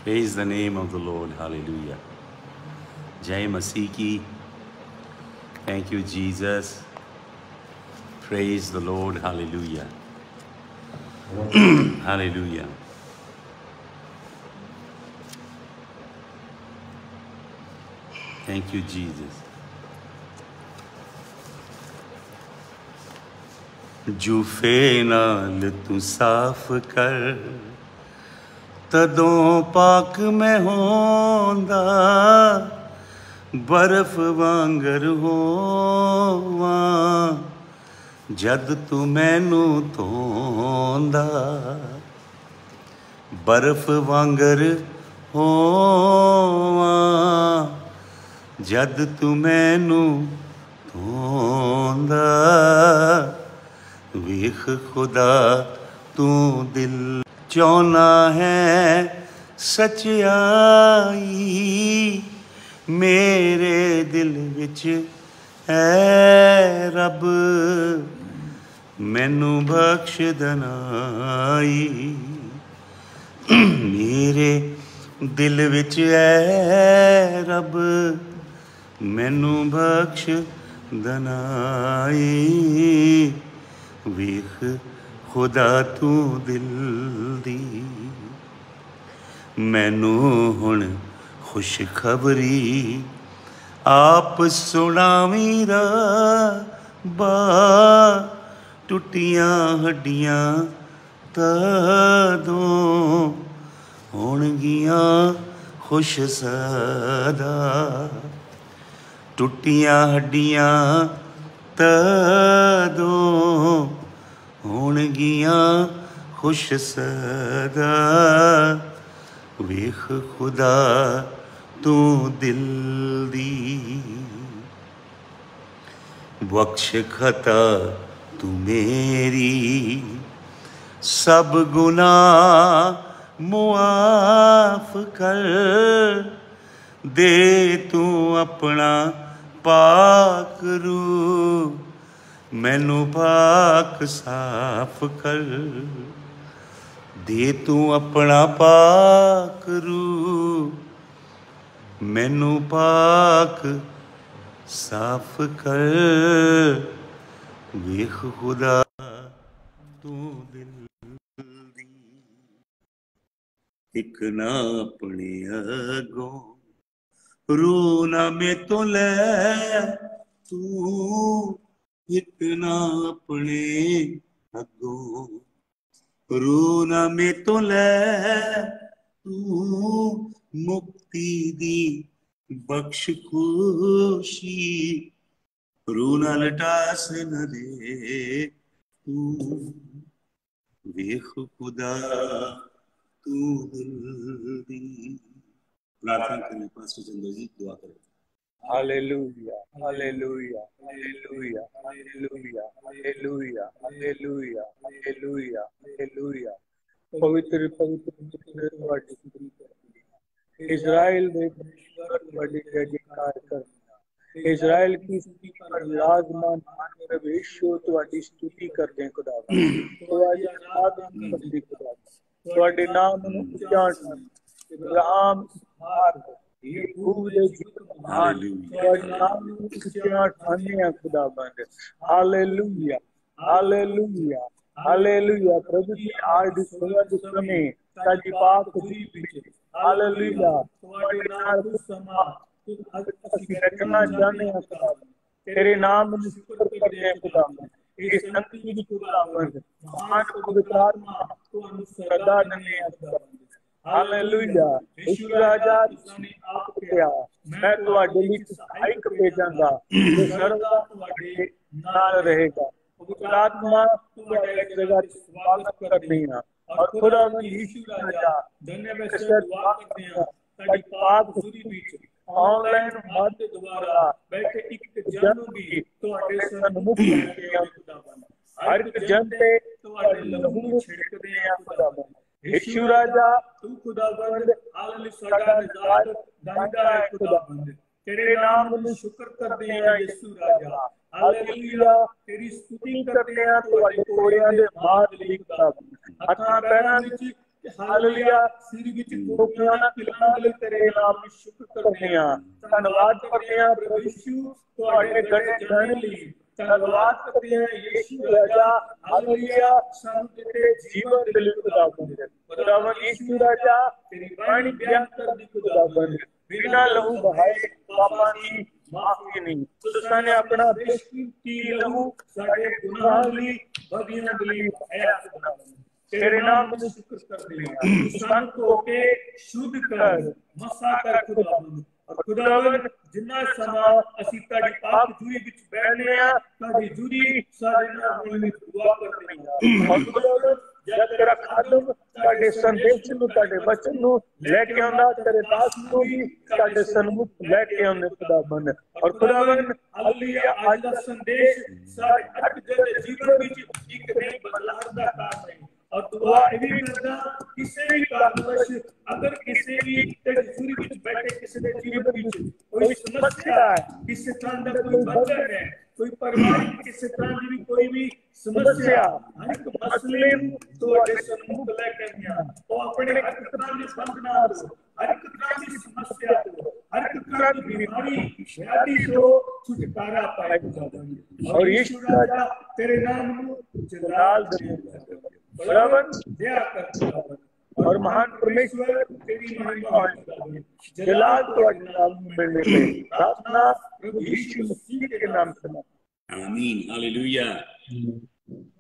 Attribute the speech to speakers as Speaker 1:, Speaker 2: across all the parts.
Speaker 1: Praise the name of the Lord. Hallelujah. Jai Masih ki. Thank you, Jesus. Praise the Lord. Hallelujah. Hallelujah. Thank you, Jesus. जूफे नाल तू साफ कर तदों पाक मैं होंदा बर्फ वांगर होवां जद तू मैनू धोंदा बर्फ वांगर होवां जद तू मैनू धोंदा वेख खुदा तू दिल चाहना है सच्चाई मेरे दिल विच है रब मैनू बख्श दनाई मेरे दिल विच है रब मैनू बख्श दनाई वेख खुदा तू दिल दी मैनू हुण खुशखबरी आप सुनावी रब्बा टुटियां हड्डियां तदों होणगियां खुश सदा टुटियां हड्डियां तदों होणगियां खुश सदा वेख खुदा तू दिल दी बख्श खता तू मेरी सब गुनाह मुआफ कर दे तू अपना पाक रूह मैनू पाक साफ कर दे तू अपना पाक रूह मैनू पाक साफ कर वेख खुदा तू दिल दी एक ना अपने अगों रूना में तो ले तू एक ना अपने अगों रूना में तो ले तू मुक्ति दी बख्श खुशी रूना लटास न दे तू वेख खुदा तू दिल दी प्रार्थना करें पास्टर चंद्र जी दुआ करें
Speaker 2: hallelujah hallelujah hallelujah hallelujah hallelujah hallelujah hallelujah hallelujah पवित्र पवित्र ਤੁਹਾਡੀ स्तुति करनी इजराइल दे परमेश्वर ਤੁਹਾਡੀ जय जयकार करनी इजराइल की स्तुति पर विराजमान परमेश्वर ਤੁਹਾਡੀ स्तुति करते हैं खुदावन ਤੁਹਾਡੀ आराधना करते खुदावन ਤੁਹਾਡੇ ਨਾਮ ਨੂੰ ਉਚਾਰਨ ਇਬਰਾਹਿਮ ਇਸਹਾਕ ਯਾਕੂਬ ਦੇ ਜੁਗ ਮਹਾਨ ਤੁਹਾਡੇ ਨਾਮ ਨੂੰ ਉਚਾਰਨ खुदावन हालेलुया हालेलुया हालेलुया प्रभु जी आज सुबह के समय ताजी पाक हुई विच हालेलुया ਤੁਹਾਡੇ ਨਾਲ ਸਮਾਂ ਅਸੀਂ ਰੱਖਣਾ ਚਾਹੁੰਦੇ ਹਾਂ खुदावन तेरे नाम ਨੂੰ ਸ਼ੁਕਰ ਕਰਦੇ ਹਾਂ खुदावन इस संति विच खुदावन महान पवित्र आत्मा ਤੁਹਾਨੂੰ ਸਦਾ ਦਿੰਦੇ ਹਾਂ खुदावन हालेलुया यीशु राजा तुसां आप किया मैं ਤੁਹਾਡੇ ਲਈ ਸਹਾਇਕ ਭੇਜਾਂਗਾ ਜੋ ਸਰਦਾ ਤੁਹਾਡੇ ਨਾਲ ਰਹੇਗਾ पवित्र आत्मा तुम्हारे जगह स्वागत करते हैं और खुदा में यीशु राजा धन्यवाद से दुआ करते हैं ताकि पाक हुजूरी बीच ऑनलाइन माध्यम द्वारा बैठे एक जन भी ਤੁਹਾਡੇ ਸਨਮੁਖ बैठे हैं खुदावन हर एक जन पे ਤੁਹਾਡੇ ਲਹੂ ਛਿੜਕਦੇ हैं खुदावन यीशु राजा तू खुदावन हालेलुया साडा नजात दांदा है खुदावन तेरे नाम ਨੂੰ ਸ਼ੁਕਰ ਕਰਦੇ हैं यीशु राजा हालेलुया तेरी स्तुति करते हैं ਤੁਹਾਡੇ ਕੋੜਿਆਂ ਦੇ ਮਾਰ ਲਈ खुदावन हथा पैरां विच ਹਾਲੇਲੂਇਆ ਸਿਰ ਵਿੱਚ ਕੋਟੀਆਂ ਨਾ ਤਿਲਾਂ ਲਈ ਤੇਰੇ ਨਾਮ ਨੂੰ ਸ਼ੁਕਰ ਕਰਦੇ ਹਾਂ, ਧੰਨਵਾਦ ਕਰਦੇ ਹਾਂ ਪ੍ਰਭੂ ਯਿਸੂ ਤੁਹਾਡੇ ਗੜੇ ਜਾਣ ਲਈ, ਧੰਨਵਾਦ ਕਰਦੇ ਹਾਂ ਯਿਸੂ ਰਾਜਾ ਹਾਲੇਲੂਇਆ ਸਾਨੂੰ ਤੇਰੇ ਜੀਵਨ ਦੇ ਲਈ ਖੁਦਾਵੰਦ ਖੁਦਾਵੰਦ ਯਿਸੂ ਰਾਜਾ ਤੇਰੀ ਬਾਣੀ ਬਿਆਨ ਕਰਦੀ ਖੁਦਾਵੰਦ ਬਿਨਾਂ ਲਹੂ ਬਹਾਏ ਪਾਪਾਂ ਦੀ ਮਾਫੀ ਨਹੀਂ, ਤੁਸਾਂ ਨੇ ਆਪਣਾ ਬੇਸ਼ਕੀਮਤੀ ਲਹੂ ਸਾਡੇ ਗੁਨਾਹਾਂ ਲਈ ਬਦੀਆਂ ਦੇ ਲਈ ਪਾਇਆ ਖੁਦਾਵੰਦ तेरे नाम में शुक्र करते हैं, सन को के शुद्ध कर मसा कर खुदावंद और खुदावंद जिन्ना समा ਅਸੀਂ ਤੁਹਾਡੀ ਪਾਕ ਜੂਰੀ ਵਿੱਚ ਬੈਠਦੇ ਆ ਤੁਹਾਡੀ ਜੂਰੀ ਸਾਡੇ ਨਾਲ ਹੋਣੀ ਦੁਆ ਕਰਦੇ ਹਾਂ ਔਰ ਖੁਦਾਵੰਦ ਜਦ ਤੇਰਾ ਖਾਦਮ ਤੁਹਾਡੇ ਸੰਦੇਸ਼ ਨੂੰ ਤੁਹਾਡੇ ਵਚਨ ਨੂੰ ਲੈ ਕੇ ਆਉਂਦਾ ਤੇਰੇ ਦਾਸ ਨੂੰ ਵੀ ਤੁਹਾਡੇ ਸਨਮੁਖ ਲੈ ਕੇ ਆਉਂਦੇ ਖੁਦਾਵੰਦ ਔਰ ਖੁਦਾਵੰਦ ਹਾਲੇਲੂਇਆ ਅੱਜ ਦਾ ਸੰਦੇਸ਼ ਸਾਡੇ ਅਟਕ ਦੇ ਜੀਵਨ ਵਿੱਚ ਇੱਕ ਨਈ ਬਦਲਾਅ ਦਾ ਕਾਰਨ ਹੈ और दुआ भी करना किसी भी कारणवश अगर किसी भी जूरी विच बैठे किसी के जीवन विच कोई समस्या है, किसी तरह का कोई बंधन है, कोई पारिवारिक किसी तरह की भी कोई भी समस्या हर एक मसले ਤੁਹਾਡੇ ਸਨਮੁਖ ਲੈ ਕੇ ਆਇਆ ਉਹ ਆਪਣੇ ਹਰ ਇੱਕ ਤਰ੍ਹਾਂ ਦੇ ਬੰਧਨਾਂ ਤੋਂ हर एक तरह की समस्या को हर एक तरह की बीमारी व्याधि से छुटकारा पाए और यीशु राजा तेरे नाम को जलाल दे खुदावंद दया कर और महान परमेश्वर तेरी महिमा जलाल ਤੁਹਾਡੇ ਨਾਮ ਨੂੰ ਮਿਲਣੇ ਤੇ प्रार्थना प्रभु यीशु मसीह के नाम से
Speaker 1: आमीन हालेलुया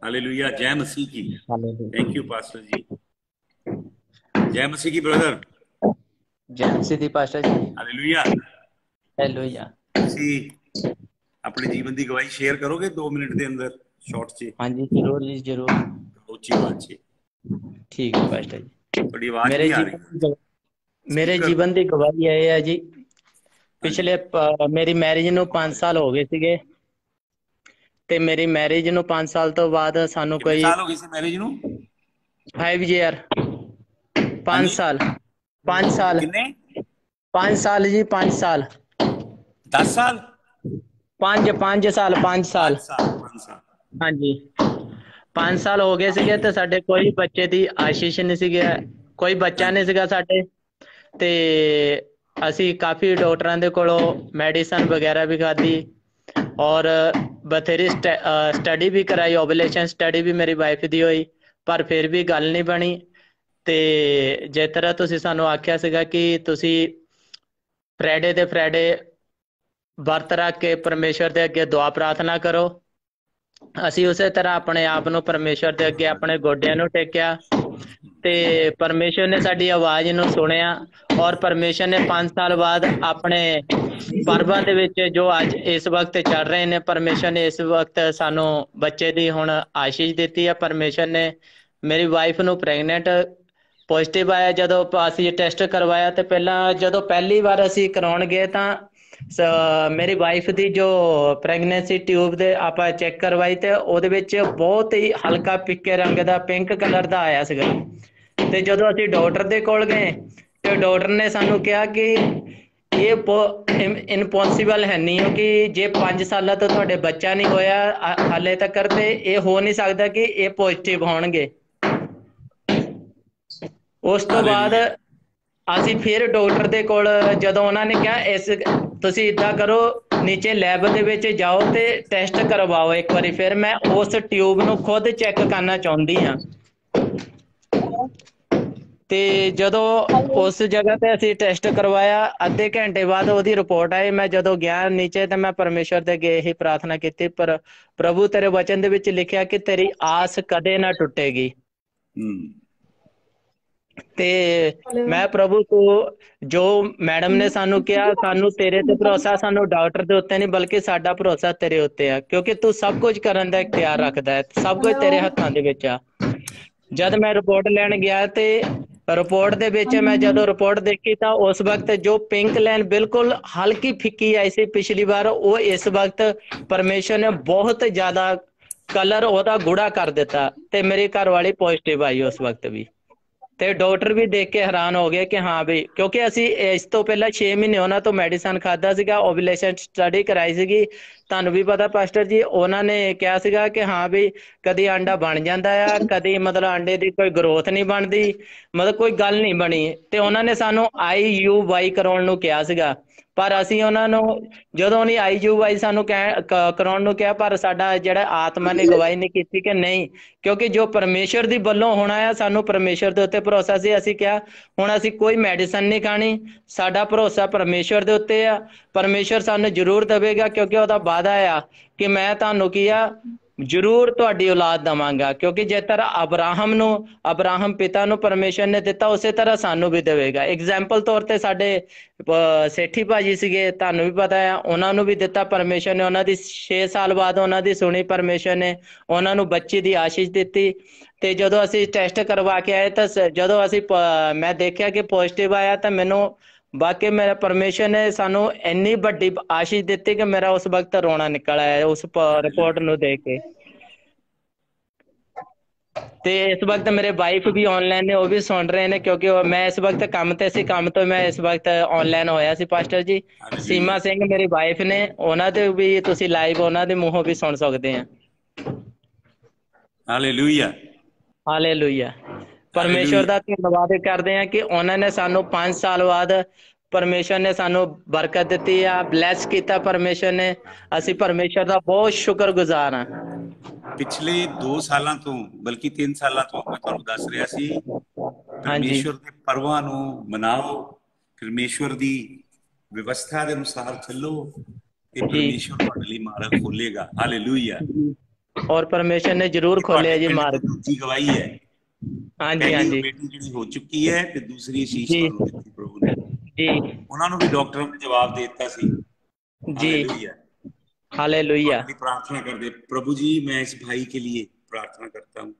Speaker 1: हालेलुया जय मसीह की थैंक यू पास्टर जी जय मसीह की ब्रदर
Speaker 3: जय मसीह दी पास्टर जी
Speaker 1: हालेलुया
Speaker 3: हालेलुया
Speaker 1: ਤੁਸੀਂ ਆਪਣੇ ਜੀਵਨ ਦੀ ਗਵਾਹੀ ਸ਼ੇਅਰ ਕਰੋਗੇ 2 ਮਿੰਟ ਦੇ ਅੰਦਰ ਸ਼ਾਰਟ ਚ
Speaker 3: ਹਾਂਜੀ ਜਰੂਰ ਜੀ ਜਰੂਰ
Speaker 1: ਉੱਚੀ ਆਵਾਜ਼ ਚ
Speaker 3: ਠੀਕ ਹੈ ਪਾਸਟਰ ਜੀ
Speaker 1: ਤੁਹਾਡੀ ਆਵਾਜ਼ ਨਹੀਂ ਆ ਰਹੀ
Speaker 3: ਮੇਰੇ ਜੀਵਨ ਦੀ ਗਵਾਹੀ ਇਹ ਹੈ ਜੀ ਪਿਛਲੇ ਮੇਰੀ ਮੈਰਿਜ ਨੂੰ 5 ਸਾਲ ਹੋ ਗਏ ਸੀਗੇ ਤੇ ਮੇਰੀ ਮੈਰਿਜ ਨੂੰ 5 ਸਾਲ ਤੋਂ ਬਾਅਦ ਸਾਨੂੰ ਕੋਈ
Speaker 1: ਸਾਲ ਹੋ ਗਏ ਸੀ ਮੈਰਿਜ ਨੂੰ
Speaker 3: 5 year 5 ਸਾਲ 5 ਸਾਲ
Speaker 1: ਕਿੰਨੇ
Speaker 3: 5 ਸਾਲ ਜੀ 5 ਸਾਲ
Speaker 1: 10 ਸਾਲ
Speaker 3: 5 ਸਾਲ 5 ਸਾਲ ਹਾਂਜੀ 5 ਸਾਲ ਹੋ ਗਏ ਸੀਗੇ ਤੇ ਸਾਡੇ ਕੋਈ ਬੱਚੇ ਦੀ ਆਸ਼ੀਸ਼ ਨਹੀਂ ਸੀਗਾ ਕੋਈ ਬੱਚਾ ਨਹੀਂ ਸੀਗਾ ਸਾਡੇ ਤੇ ਅਸੀਂ ਕਾਫੀ ਡਾਕਟਰਾਂ ਦੇ ਕੋਲੋਂ ਮੈਡੀਸਨ ਵਗੈਰਾ ਵੀ ਖਾਧੀ ਔਰ ਬਥੇਰੀ ਸਟੱਡੀ ਵੀ ਕਰਾਈ ਓਵੂਲੇਸ਼ਨ ਸਟੱਡੀ ਵੀ ਮੇਰੀ ਵਾਈਫ ਦੀ ਹੋਈ ਪਰ ਫਿਰ ਵੀ ਗੱਲ ਨਹੀਂ ਬਣੀ ਤੇ ਜਿਸ ਤਰ੍ਹਾਂ ਤੁਸੀਂ ਸਾਨੂੰ ਆਖਿਆ ਸੀਗਾ ਕਿ ਤੁਸੀਂ ਫਰਾਈਡੇ ਦੇ ਫਰਾਈਡੇ ਵਰਤ ਰੱਖ ਕੇ ਪਰਮੇਸ਼ਵਰ ਦੇ ਅੱਗੇ ਦੁਆ ਪ੍ਰਾਰਥਨਾ ਕਰੋ ਅਸੀਂ ਉਸੇ ਤਰ੍ਹਾਂ ਆਪਣੇ ਆਪ ਨੂੰ ਪਰਮੇਸ਼ਵਰ ਦੇ ਅੱਗੇ ਆਪਣੇ ਗੋਡਿਆਂ ਨੂੰ ਟੇਕਿਆ ਤੇ ਪਰਮੇਸ਼ਵਰ ਨੇ ਸਾਡੀ ਆਵਾਜ਼ ਨੂੰ ਸੁਣਿਆ ਔਰ ਪਰਮੇਸ਼ਵਰ ਨੇ 5 ਸਾਲ ਬਾਅਦ ਆਪਣੇ ਪਰਬਾਂ ਦੇ ਵਿੱਚ ਜੋ ਅੱਜ ਇਸ ਵਕਤ ਚੱਲ ਰਹੇ ਨੇ ਪਰਮੇਸ਼ਵਰ ਨੇ ਇਸ ਵਕਤ ਸਾਨੂੰ ਬੱਚੇ ਦੀ ਹੁਣ ਆਸ਼ੀਸ਼ ਦਿੱਤੀ ਹੈ ਪਰਮੇਸ਼ਵਰ ਨੇ ਮੇਰੀ ਵਾਈਫ ਨੂੰ ਪ੍ਰੈਗਨੈਂਟ ਪੋਜ਼ਿਟਿਵ ਆਇਆ ਜਦੋਂ ਅਸੀਂ ਟੈਸਟ ਕਰਵਾਇਆ ਤੇ ਪਹਿਲਾਂ ਜਦੋਂ ਪਹਿਲੀ ਵਾਰ ਅਸੀਂ ਕਰਾਉਣ ਗਏ ਤਾਂ ਮੇਰੀ ਵਾਈਫ ਦੀ ਜੋ ਪ੍ਰੈਗਨੈਂਸੀ ਟਿਊਬ ਦੇ ਆਪਾਂ ਚੈੱਕ ਕਰਵਾਈ ਤੇ ਉਹਦੇ ਵਿੱਚ ਬਹੁਤ ਹੀ ਹਲਕਾ ਫਿੱਕੇ ਰੰਗ ਦਾ ਪਿੰਕ ਕਲਰ ਦਾ ਆਇਆ ਸੀਗਾ ਤੇ ਜਦੋਂ ਅਸੀਂ ਡਾਕਟਰ ਦੇ ਕੋਲ ਗਏ ਤੇ ਡਾਕਟਰ ਨੇ ਸਾਨੂੰ ਕਿਹਾ ਕਿ ਇਹ ਇਨਪੋਸੀਬਲ ਹੈ ਨਹੀਂ ਕਿ ਜੇ 5 ਸਾਲਾਂ ਤੋਂ ਤੁਹਾਡੇ ਬੱਚਾ ਨਹੀਂ ਹੋਇਆ ਹਾਲੇ ਤੱਕ ਤੇ ਇਹ ਹੋ ਨਹੀਂ ਸਕਦਾ ਕਿ ਇਹ ਪੋਜ਼ਿਟਿਵ ਹੋਣਗੇ ਉਸ ਤੋਂ ਬਾਅਦ ਅਸੀਂ ਫਿਰ ਡਾਕਟਰ ਦੇ ਕੋਲ ਜਦੋਂ ਉਹਨਾਂ ਨੇ ਕਿਹਾ ਇਸ ਤੁਸੀਂ ਇੱਦਾਂ ਕਰੋ ਨੀਚੇ ਲੈਬ ਦੇ ਵਿੱਚ ਜਾਓ ਤੇ ਟੈਸਟ ਕਰਵਾਓ ਇੱਕ ਵਾਰੀ ਫਿਰ ਮੈਂ ਉਸ ਟਿਊਬ ਨੂੰ ਖੁਦ ਚੈੱਕ ਕਰਨਾ ਚਾਹੁੰਦੀ ਹਾਂ ਤੇ ਜਦੋਂ ਉਸ ਜਗ੍ਹਾ ਤੇ ਅਸੀਂ ਟੈਸਟ ਕਰਵਾਇਆ ਅੱਧੇ ਘੰਟੇ ਬਾਅਦ ਉਹਦੀ ਰਿਪੋਰਟ ਆਈ ਮੈਂ ਜਦੋਂ ਗਿਆ ਨੀਚੇ ਤੇ ਮੈਂ ਪਰਮੇਸ਼ਵਰ ਦੇ ਅੱਗੇ ਇਹੀ ਪ੍ਰਾਰਥਨਾ ਕੀਤੀ ਪਰ ਪ੍ਰਭੂ ਤੇਰੇ ਵਚਨ ਦੇ ਵਿੱਚ ਲਿਖਿਆ ਕਿ ਤੇਰੀ ਆਸ ਕਦੇ ਨਾ ਟੁੱਟੇਗੀ ਤੇ ਮੈਂ ਪ੍ਰਭੂ ਤੂੰ ਜੋ ਮੈਡਮ ਨੇ ਸਾਨੂੰ ਕਿਹਾ ਸਾਨੂੰ ਤੇਰੇ ਤੇ ਭਰੋਸਾ ਸਾਨੂੰ ਡਾਕਟਰ ਦੇ ਉੱਤੇ ਨਹੀਂ ਬਲਕਿ ਸਾਡਾ ਭਰੋਸਾ ਤੇਰੇ ਉੱਤੇ ਆ ਕਿਉਂਕਿ ਤੂੰ ਸਭ ਕੁਝ ਕਰਨ ਦਾ ਇਖਤਿਆਰ ਰੱਖਦਾ ਹੈ ਸਭ ਕੁਝ ਤੇਰੇ ਹੱਥਾਂ ਦੇ ਵਿੱਚ ਆ ਜਦ ਮੈਂ ਰਿਪੋਰਟ ਲੈਣ ਗਿਆ ਤੇ ਰਿਪੋਰਟ ਦੇ ਵਿੱਚ ਮੈਂ ਜਦੋਂ ਰਿਪੋਰਟ ਦੇਖੀ ਤਾਂ ਉਸ ਵਕਤ ਜੋ ਪਿੰਕ ਲਾਈਨ ਬਿਲਕੁਲ ਹਲਕੀ ਫਿੱਕੀ ਆਈ ਸੀ ਪਿਛਲੀ ਵਾਰ ਉਹ ਇਸ ਵਕਤ ਪਰਮੇਸ਼ਰ ਨੇ ਬਹੁਤ ਜ਼ਿਆਦਾ ਕਲਰ ਉਹਦਾ ਗੂੜਾ ਕਰ ਦਿੱਤਾ ਤੇ ਮੇਰੀ ਘਰ ਵਾਲੀ ਪੋਜ਼ਿਟਿਵ ਆਈ ਉਸ ਵਕਤ ਵੀ ਤੇ ਡਾਕਟਰ ਵੀ ਦੇਖ ਕੇ ਹੈਰਾਨ ਹੋ ਗਏ ਕਿ ਹਾਂ ਵੀ ਕਿਉਂਕਿ ਅਸੀਂ ਇਸ ਤੋਂ ਪਹਿਲਾਂ 6 ਮਹੀਨੇ ਉਹਨਾਂ ਤੋਂ ਮੈਡੀਸਨ ਖਾਧਾ ਸੀਗਾ ਓਵੂਲੇਸ਼ਨ ਸਟੱਡੀ ਕਰਾਈ ਸੀਗੀ ਤੁਹਾਨੂੰ ਵੀ ਪਤਾ ਪਾਸਟਰ ਜੀ, ਉਹਨਾਂ ਨੇ ਕਿਹਾ ਸੀਗਾ ਕਿ ਹਾਂ ਵੀ ਕਦੀ ਆਂਡਾ ਬਣ ਜਾਂਦਾ ਆ, ਕਦੀ ਮਤਲਬ ਆਂਡੇ ਦੀ ਕੋਈ ਗਰੋਥ ਨਹੀਂ ਬਣਦੀ, ਮਤਲਬ ਕੋਈ ਗੱਲ ਨਹੀਂ ਬਣੀ, ਤੇ ਉਹਨਾਂ ਨੇ ਸਾਨੂੰ IUI ਕਰਾਉਣ ਨੂੰ ਕਿਹਾ ਸੀਗਾ। ਪਰ ਅਸੀਂ ਉਹਨਾਂ ਨੂੰ ਜਦੋਂ ਨਹੀਂ IUI ਸਾਨੂੰ ਕਰਾਉਣ ਨੂੰ ਕਿਹਾ, ਪਰ ਸਾਡਾ ਜਿਹੜਾ ਆਤਮਾ ਨੇ ਗਵਾਹੀ ਨਹੀਂ ਕੀਤੀ ਕਿ ਨਹੀਂ, ਕਿਉਂਕਿ ਜੋ ਪਰਮੇਸ਼ਰ ਦੀ ਵੱਲੋਂ ਹੋਣਾ ਆ, ਸਾਨੂੰ ਪਰਮੇਸ਼ਰ ਦੇ ਉੱਤੇ ਭਰੋਸਾ ਸੀ। ਅਸੀਂ ਕਿਹਾ ਹੁਣ ਅਸੀਂ ਕੋਈ ਮੈਡੀਸਨ ਨਹੀਂ ਖਾਣੀ, ਸਾਡਾ ਭਰੋਸਾ ਪਰਮੇਸ਼ਰ ਦੇ ਉੱਤੇ ਆ, ਪਰਮੇਸ਼ਰ ਸਾਨੂੰ ਜ਼ਰੂਰ ਦੇਵੇਗਾ, ਕਿਉਂਕਿ ਉਹਦਾ ਵਾਅਦਾ ਆ ਕਿ ਮੈਂ ਤੁਹਾਨੂੰ ਕੀ ਆ ਜ਼ਰੂਰ ਤੁਹਾਡੀ ਔਲਾਦ ਦੇਵਾਂਗਾ, ਕਿਉਂਕਿ ਜਿਸ ਤਰ੍ਹਾਂ ਅਬਰਾਹਮ ਪਿਤਾ ਨੂੰ ਪਰਮੇਸ਼ਰ ਨੇ ਦਿੱਤਾ, ਉਸੇ ਤਰ੍ਹਾਂ ਸਾਨੂੰ ਵੀ ਦੇਵੇਗਾ। ਐਗਜ਼ਾਮਪਲ ਤੌਰ ਤੇ ਸਾਡੇ ਸੇਠੀ ਭਾਜੀ ਸੀਗੇ, ਤੁਹਾਨੂੰ ਵੀ ਪਤਾ ਆ, ਉਹਨਾਂ ਨੂੰ ਵੀ ਦਿੱਤਾ ਪਰਮੇਸ਼ਰ ਨੇ, ਉਹਨਾਂ ਦੀ 6 ਸਾਲ ਬਾਅਦ ਉਹਨਾਂ ਦੀ ਸੁਣੀ ਪਰਮੇਸ਼ਰ ਨੇ, ਉਹਨਾਂ ਨੂੰ ਬੱਚੇ ਦੀ ਆਸ਼ੀਸ਼ ਦਿੱਤੀ। ਤੇ ਜਦੋਂ ਅਸੀਂ ਟੈਸਟ ਕਰਵਾ ਕੇ ਆਏ ਤਾਂ ਜਦੋਂ ਅਸੀਂ ਮੈਂ ਦੇਖਿਆ ਕਿ ਪੋਜ਼ਿਟਿਵ ਆਇਆ, ਤਾਂ ਮੈਨੂੰ ਬਾਕੀ ਮੇਰਾ ਪਰਮੇਸ਼ਰ ਨੇ ਸਾਨੂੰ ਇੰਨੀ ਵੱਡੀ ਆਸ਼ੀਸ਼ ਦਿੱਤੀ ਕਿ ਮੇਰਾ ਉਸ ਵਕਤ ਰੋਣਾ ਨਿਕਲ ਆਇਆ ਉਸ ਰਿਪੋਰਟ ਨੂੰ ਦੇਖ ਕੇ। ਤੇ ਇਸ ਵਕਤ ਮੇਰੇ ਵਾਈਫ ਵੀ ਆਨਲਾਈਨ ਨੇ, ਉਹ ਵੀ ਸੁਣ ਰਹੇ ਨੇ, ਕਿਉਂਕਿ ਮੈਂ ਇਸ ਵਕਤ ਕੰਮ ਤੇ ਸੀ, ਕੰਮ ਤੋਂ ਮੈਂ ਇਸ ਵਕਤ ਆਨਲਾਈਨ ਹੋਇਆ ਸੀ ਪਾਸਟਰ ਜੀ। ਸੀਮਾ ਸਿੰਘ ਮੇਰੀ ਵਾਈਫ ਨੇ, ਉਹਨਾਂ ਦੇ ਵੀ ਤੁਸੀਂ ਲਾਈਵ ਉਹਨਾਂ ਦੇ ਮੂੰਹੋਂ ਵੀ ਸੁਣ ਸਕਦੇ ਆ।
Speaker 1: Hallelujah,
Speaker 3: hallelujah. ਪਰਮੇਸ਼ਰ ਦਾ ਧੰਨਵਾਦ ਕਰਦੇ ਆ ਕਿ ਉਹਨਾਂ ਨੇ ਸਾਨੂੰ 5 ਸਾਲ ਬਾਅਦ ਪਰਮੇਸ਼ਰ ਨੇ ਸਾਨੂੰ ਬਰਕਤ ਦਿੱਤੀ ਆ, ਬਲੈਸ ਕੀਤਾ ਪਰਮੇਸ਼ਰ ਨੇ। ਅਸੀਂ ਪਰਮੇਸ਼ਰ ਦਾ ਬਹੁਤ ਸ਼ੁਕਰਗੁਜ਼ਾਰ ਆ।
Speaker 1: ਪਿਛਲੇ 2 ਸਾਲਾਂ ਤੋਂ, ਬਲਕਿ 3 ਸਾਲਾਂ ਤੋਂ ਮੈਂ ਤੁਹਾਨੂੰ ਦੱਸ ਰਿਹਾ ਸੀ, ਪਰਮੇਸ਼ਰ ਦੇ ਪਰਵਾਂ ਨੂੰ ਮਨਾਓ, ਪਰਮੇਸ਼ਰ ਦੀ ਵਿਵਸਥਾ ਦੇ ਅਨੁਸਾਰ ਚੱਲੋ, ਤੇ ਪਰਮੇਸ਼ਰ ਤੁਹਾਡੇ ਲਈ ਮਾਰਗ ਖੋਲੇਗਾ। ਹਾਲੇਲੂਇਆ।
Speaker 3: ਔਰ ਪਰਮੇਸ਼ਰ ਨੇ ਜ਼ਰੂਰ ਖੋਲਿਆ ਜੀ ਮਾਰਗ।
Speaker 1: ਦੂਜੀ ਗਵਾਹੀ ਹੈ।
Speaker 3: ਹਾਂਜੀ
Speaker 1: ਬੇਟੀ ਜਿਹੜੀ ਹੋ ਚੁੱਕੀ ਹੈ ਤੇ ਦੂਸਰੀ ਸ਼ੀਸ਼ ਤੁਹਾਨੂੰ ਦਿੱਤੀ ਪ੍ਰਭੂ ਨੇ
Speaker 3: ਜੀ।
Speaker 1: ਉਹਨਾਂ ਨੂੰ ਵੀ ਡਾਕਟਰਾਂ ਨੇ ਜਵਾਬ ਦੇ ਦਿੱਤਾ ਸੀ।
Speaker 3: Hallelujah, hallelujah.
Speaker 1: प्रार्थना कर दे प्रभु जी, मैं इस भाई के लिए प्रार्थना करता हूँ,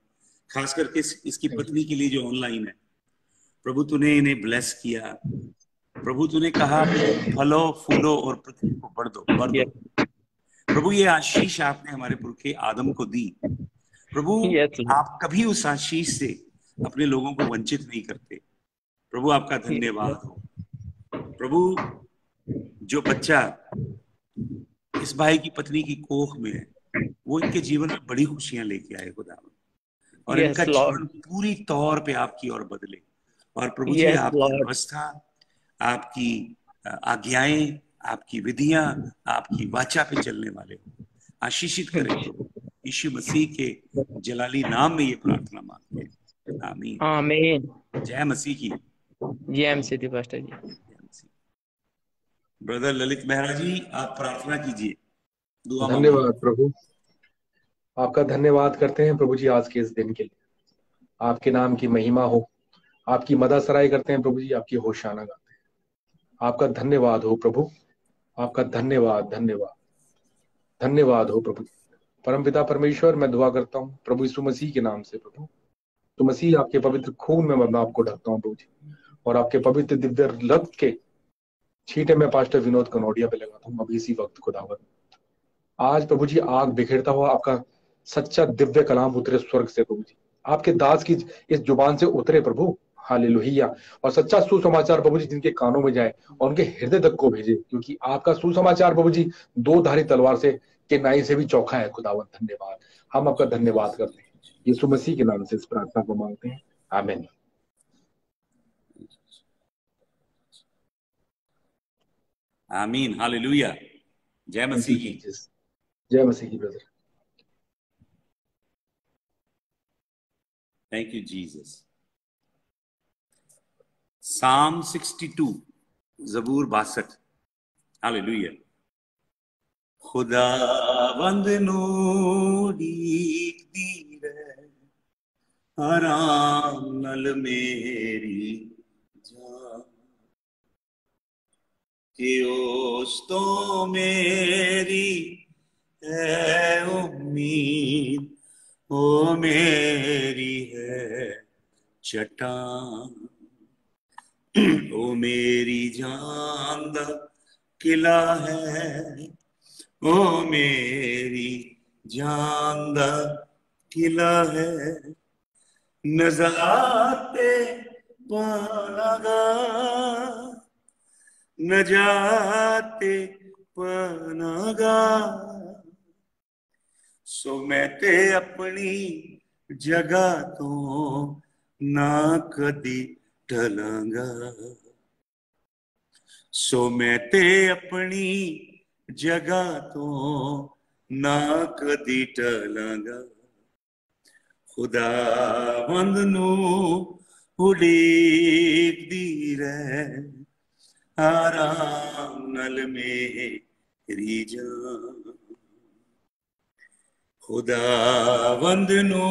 Speaker 1: खास करके इसकी पत्नी के लिए जो ऑनलाइन है। प्रभु तूने इन्हें ब्लेस किया, प्रभु तूने कहा फलो फूलो और पृथ्वी को भर दो। प्रभु ये आशीष आपने हमारे पुरखे आदम को दी। प्रभु आप कभी उस आशीष से अपने लोगों को वंचित नहीं करते। प्रभु आपका धन्यवाद हो। प्रभु जो बच्चा इस भाई की पत्नी की कोख में है, वो इनके जीवन में बड़ी खुशियां लेके आए खुदावन, और इनका जीवन पूरी तौर पे आपकी ओर बदले। और प्रभु जी आपकी व्यवस्था, आपकी आज्ञाएं, आपकी विधियां, आपकी वाचा पे चलने वाले हो, आशीषित करें प्रभु। यीशु मसीह के जलाली नाम में ये प्रार्थना मांगते हैं, आमीन
Speaker 3: आमीन।
Speaker 1: जय मसीह की
Speaker 3: जय मसीह पास्टर जी।
Speaker 1: ब्रदर ललित मेहरा जी, आप प्रार्थना कीजिए।
Speaker 4: धन्यवाद प्रभु, आपका धन्यवाद करते हैं प्रभु जी आज के इस दिन के लिए। आपके नाम की महिमा हो, आपकी मदद सराय करते हैं प्रभु जी, आपकी होशाना गाते हैं। आपका धन्यवाद हो प्रभु, आपका धन्यवाद धन्यवाद धन्यवाद हो प्रभु। परमपिता परमेश्वर, मैं दुआ करता हूँ प्रभु यीशु मसीह के नाम से प्रभु, तो मसीह आपके पवित्र खून में मैं आपको ढकता हूँ प्रभु जी, और आपके पवित्र दिव्य रक्त के छींटे में पास्टर विनोद कनौडिया पे लगाता हूँ अभी इसी वक्त खुदावंद। आज प्रभु जी आग बिखेरता हुआ आपका सच्चा दिव्य कलाम उतरे स्वर्ग से प्रभु जी, आपके दास की इस जुबान से उतरे प्रभु, हालेलुया। और सच्चा सुसमाचार प्रभु जी जिनके कानों में जाए और उनके हृदय तक को भेजे, क्योंकि आपका सुसमाचार प्रभु जी 2 धारी तलवार से के नाई से भी चौखा है खुदावंद। धन्यवाद, हम आपका धन्यवाद करते हैं, यीशु मसीह के नाम से इस प्रार्थना को मांगते हैं, आमीन।
Speaker 1: आमीन, हालेलुया। जय मसीह की,
Speaker 4: जय मसीह की ब्रदर।
Speaker 1: Thank you Jesus. साम 62, ज़बूर 62। हालेलुया। खुदावंद नू उड़ीकदी रहे, आराम नल मेरी जान, कि उस तो मेरी है उम्मीद, ओ मेरी है चट्टान, ओ मेरी जान दा किला है, ओ मेरी जान दा किला है, नजाते पानागा नजाते पनागा, सो मैं ते अपनी जगह तो ना कदी ढलांगा, सो मैं ते अपनी जगह तो ना कदी ढलांगा, खुदावंद नू उड़ीकदी रह आराम नल मेरी जान, खुदावंद नू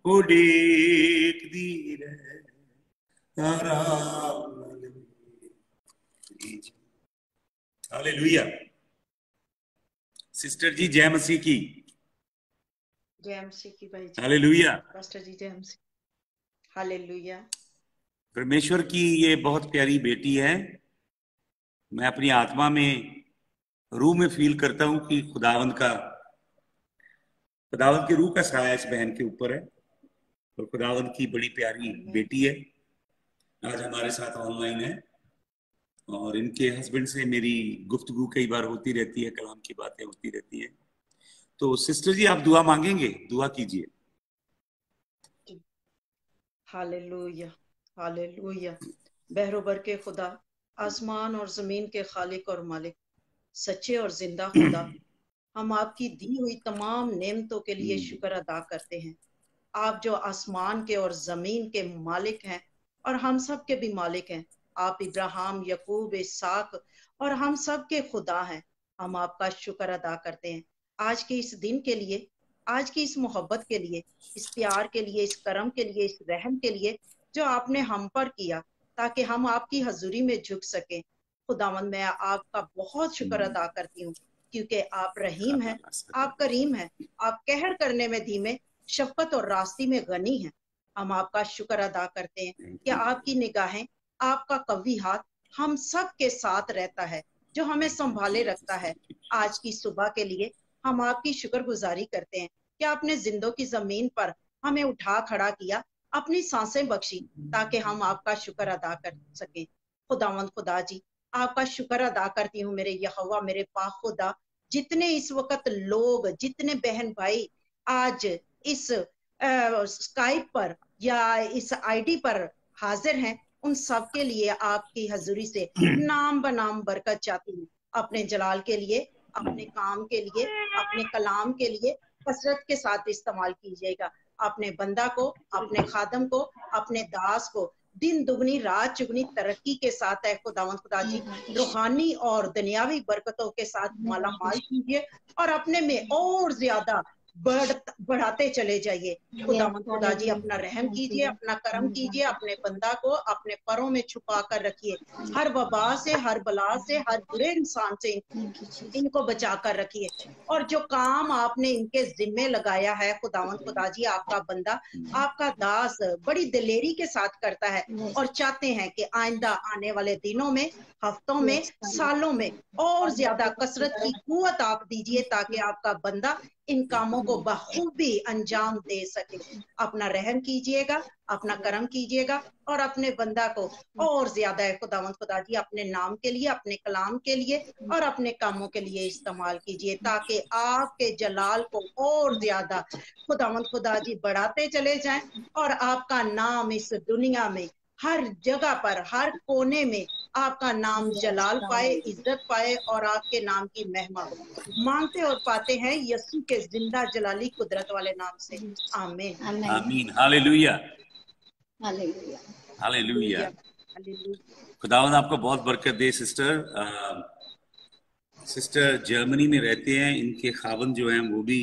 Speaker 1: उड़ीकदी रह आराम नल मेरी जान। हालेलुया। सिस्टर जी जय मसीह की।
Speaker 5: जय मसीह की भाई जी।
Speaker 1: हालेलुया।
Speaker 5: पास्टर जी जय मसीह। हालेलुया।
Speaker 1: परमेश्वर की ये बहुत प्यारी बेटी है। मैं अपनी आत्मा में, रूह में फील करता हूं कि खुदावंद की रूह का साया इस बहन के ऊपर है, और खुदावंद की बड़ी प्यारी बेटी है, आज हमारे साथ ऑनलाइन है, और इनके हस्बैंड से मेरी गुफ्तगू कई बार होती रहती है, कलाम की बातें होती रहती हैं। तो सिस्टर जी आप दुआ मांगेंगे, दुआ कीजिए।
Speaker 5: Hallelujah hallelujah. बहरोबर के खुदा, आसमान और जमीन के खालिक और मालिक, सच्चे और जिंदा खुदा, हम आपकी दी हुई तमाम नेमतों के लिए शुक्र अदा करते हैं। आप जो आसमान के और जमीन के मालिक हैं और हम सब के भी मालिक हैं। आप इब्राहिम, यकूब, इसहाक और हम सब के खुदा हैं। हम आपका शुक्र अदा करते हैं आज के इस दिन के लिए, आज की इस मोहब्बत के लिए, इस प्यार के लिए, इस करम के लिए, इस रहम के लिए जो आपने हम पर किया, ताकि हम आपकी हजूरी में झुक सकें। खुदावंद, मैं आपका बहुत शुक्र अदा करती हूँ, क्योंकि आप रहीम हैं, आप करीम हैं, आप कहर करने में धीमे, शफकत और रास्ती में गनी है। हम आपका शुक्र अदा करते हैं कि आपकी निगाहें, आपका कवी हाथ हम सब के साथ रहता है, जो हमें संभाले रखता है। आज की सुबह के लिए हम आपकी शुक्रगुजारी करते हैं कि आपने जिंदों की जमीन पर हमें उठा खड़ा किया, अपनी सांसें बख्शी, ताकि हम आपका शुक्र अदा कर सकें। खुदावंद खुदा जी, आपका शुक्र अदा करती हूँ मेरे यहोवा, मेरे पाक खुदा, जितने इस वक्त लोग, जितने बहन भाई आज इस स्काइप पर या इस आईडी पर हाजिर हैं, उन सब के लिए आपकी हजूरी से नाम बनाम बरकत चाहती हूँ। अपने जलाल के लिए, अपने काम के लिए, अपने कलाम के लिए कसरत के साथ इस्तेमाल कीजिएगा। अपने बंदा को, अपने खादम को, अपने दास को दिन दुगनी रात चुगनी तरक्की के साथ है खुदावंद खुदा जी, रूहानी और दुनियावी बरकतों के साथ माला माल कीजिए और अपने में और ज्यादा बढ़ाते चले जाइए। खुदावंद खुदा जी, अपना रहम कीजिए, अपना करम कीजिए, अपने बंदा को अपने परों में छुपा कर रखिए, हर वबा से, हर बला से, हर बुरे इंसान से इनको बचा कर रखिए। और जो काम आपने इनके जिम्मे लगाया है खुदावंद खुदा जी, आपका बंदा, आपका दास बड़ी दिलेरी के साथ करता है, और चाहते हैं कि आइंदा आने वाले दिनों में, हफ्तों में, सालों में और ज्यादा कसरत की कुवत आप दीजिए, ताकि आपका बंदा इन कामों को बखूबी अंजाम दे सके। अपना रहम कीजिएगा, अपना करम कीजिएगा और अपने बंदा को और ज्यादा है खुदावंद खुदा जी, अपने नाम के लिए, अपने कलाम के लिए और अपने कामों के लिए इस्तेमाल कीजिए, ताकि आपके जलाल को और ज्यादा खुदावंद खुदा जी बढ़ाते चले जाएं, और आपका नाम इस दुनिया में हर जगह पर, हर कोने में आपका नाम जलाल पाए, इज्जत पाए और आपके नाम की महिमा हो। मांगते और पाते हैं यीशु के जिंदा जलाली कुदरत वाले नाम से, आमीन
Speaker 1: आमीन। Hallelujah
Speaker 5: hallelujah
Speaker 1: hallelujah.
Speaker 5: हालेलुया।
Speaker 1: खुदावंद आपको बहुत बरकत दे। सिस्टर जर्मनी में रहते हैं, इनके खावंद जो हैं वो भी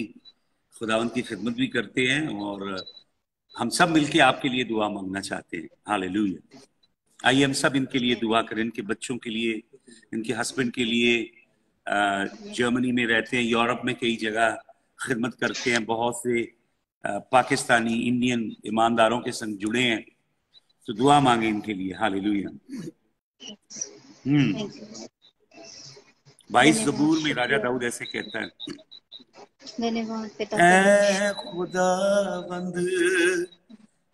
Speaker 1: खुदावंद की खिदमत भी करते हैं, और हम सब मिलके आपके लिए दुआ मांगना चाहते हैं। हालेलुया। आइए हम सब इनके लिए दुआ करें, इनके बच्चों के लिए, इनके हस्बैंड के लिए। जर्मनी में रहते हैं, यूरोप में कई जगह खिदमत करते हैं, बहुत से पाकिस्तानी, इंडियन ईमानदारों के संग जुड़े हैं, तो दुआ मांगे इनके लिए। हालेलुया। 22 ज़बूर में राजा दाऊद ऐसे कहता है, ऐ खुदावंद,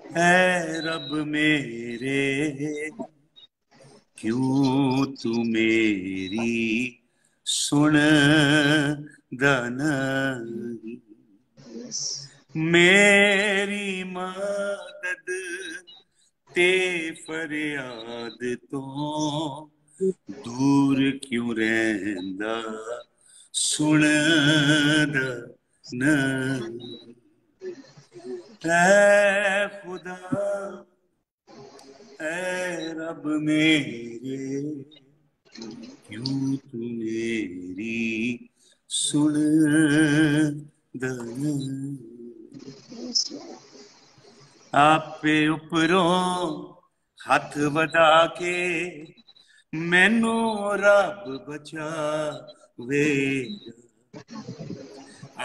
Speaker 1: ऐ रब मेरे, क्यों तू मेरी सुन नहीं, मेरी मदद ते फरियाद तो दूर क्यों रहंदा सुनदा न ऐ खुदा ऐ रब मेरे क्यों तू मेरी सुनदा न आपे उपरों हथ वधा के मैनू रब बचावेगा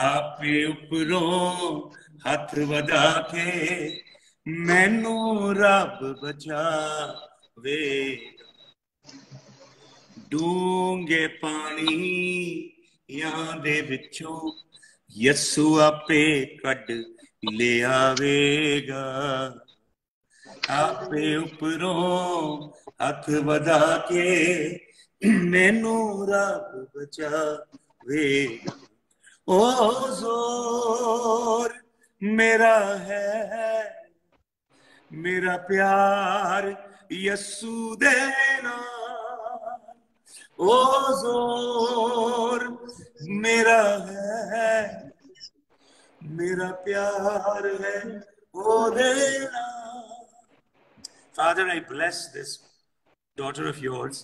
Speaker 1: आपे उपरों हथ वधा के मैनू रब बचावेगा डूंगे पानी यां दे विचों यसू आपे कड ले आवेगा आपे उपरों हथ वधा के मैनू रब बचावेगा ओ जोर मेरा है मेरा प्यार यसू दे नाल ओ जोर मेरा है मेरा प्यार है ओ दे नाल Father, I bless this daughter of yours.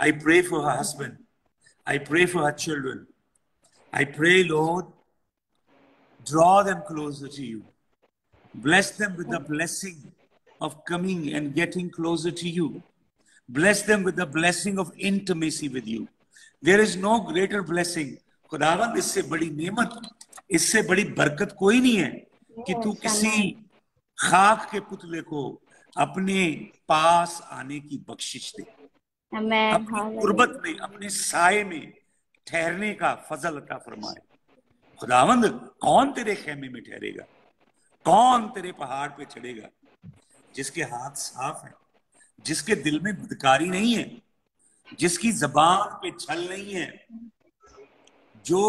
Speaker 1: I pray for her husband. I pray for her children. I pray, Lord, draw them closer to you. Bless them with the blessing of coming and getting closer to you. Bless them with the blessing of intimacy with you. There is no greater blessing. खुदावंद इससे बड़ी नेमत, इससे बड़ी बरकत कोई नहीं है कि तू किसी खाक के पुतले को अपने पास आने की बख्शिश दे, अपनी गुर्बत में, अपने साये में ठहरने का फजल अता फरमाए। खुदावंद, कौन तेरे खेमे में ठहरेगा, कौन तेरे पहाड़ पे चढ़ेगा? जिसके हाथ साफ है, जिसके दिल में बदकारी नहीं है, जिसकी जबान पे छल नहीं है, जो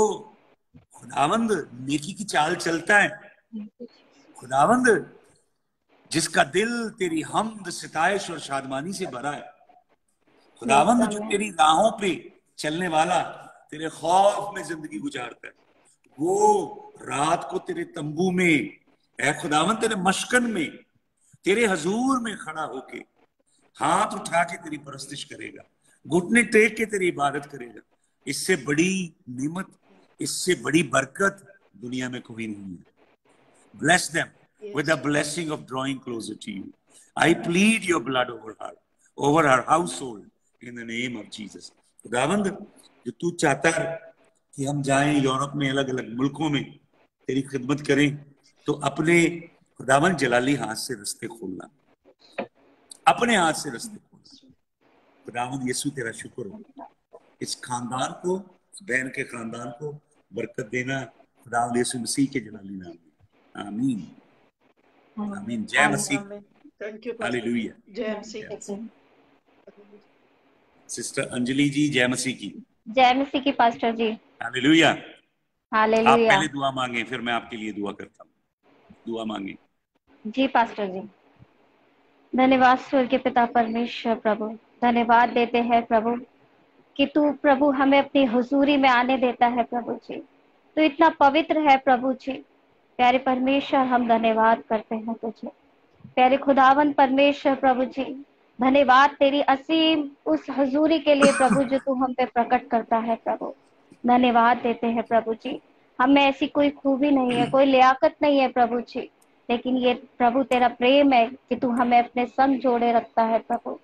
Speaker 1: खुदावंद नेकी की चाल चलता है, खुदावंद जिसका दिल तेरी हमद, सिताइश और शादमानी से भरा है, खुदावंद जो तेरी राहों पे चलने वाला, तेरे खौफ में जिंदगी गुजारता है, वो रात को तेरे तंबू में, ऐ खुदावंद तेरे मशकन में, तेरे हजूर में खड़ा होके हाथ उठा के तेरी परस्तिश करेगा, घुटने टेक के तेरी इबादत करेगा। इससे बड़ी नेमत, इससे बड़ी बरकत दुनिया में कोई नहीं है। Bless them with the blessing of drawing closer to you. I plead your blood over her household in the name of Jesus. खुदावंद, जो तू चाहता है कि हम जाएं यूरोप में, अलग अलग मुल्कों में तेरी खिदमत करें, तो अपने खुदावंद जलाली हाथ से रास्ते खोलना, अपने हाथ से रास्ते खोलना। खुदावंद यीशु तेरा शुक्र हो, इस खानदान को, इस बहन के खानदान को बरकत देना, खुदावंद यीशु मसीह के जलाली नाम में, आमीन आमीन। जय मसीह, हालेलुया।
Speaker 5: जय मसीह।
Speaker 1: सिस्टर अंजलि जी, जय मसीह की।
Speaker 6: जय मसीह की पास्टर जी।
Speaker 1: हालेलुया।
Speaker 6: हालेलुया।
Speaker 1: आप पहले दुआ मांगे, फिर मैं आपके लिए दुआ करता हूँ। दुआ मांगे।
Speaker 6: जी पास्टर जी। धन्यवाद स्वर्ग के पिता परमेश्वर प्रभु, धन्यवाद देते हैं प्रभु कि तू प्रभु हमें अपनी हुजूरी में आने देता है प्रभु जी। तू इतना पवित्र है प्रभु जी। प्यारे परमेश्वर, हम धन्यवाद करते हैं तुझे। प्यारे खुदावंद परमेश्वर प्रभु जी, धन्यवाद तेरी असीम उस हुजूरी के लिए प्रभु जो तू हम पे प्रकट करता है प्रभु। धन्यवाद देते हैं प्रभु जी। हमें ऐसी कोई खूबी नहीं है, कोई लियाकत नहीं है प्रभु जी, लेकिन ये प्रभु तेरा प्रेम है कि तू हमें अपने संग जोड़े रखता है प्रभु।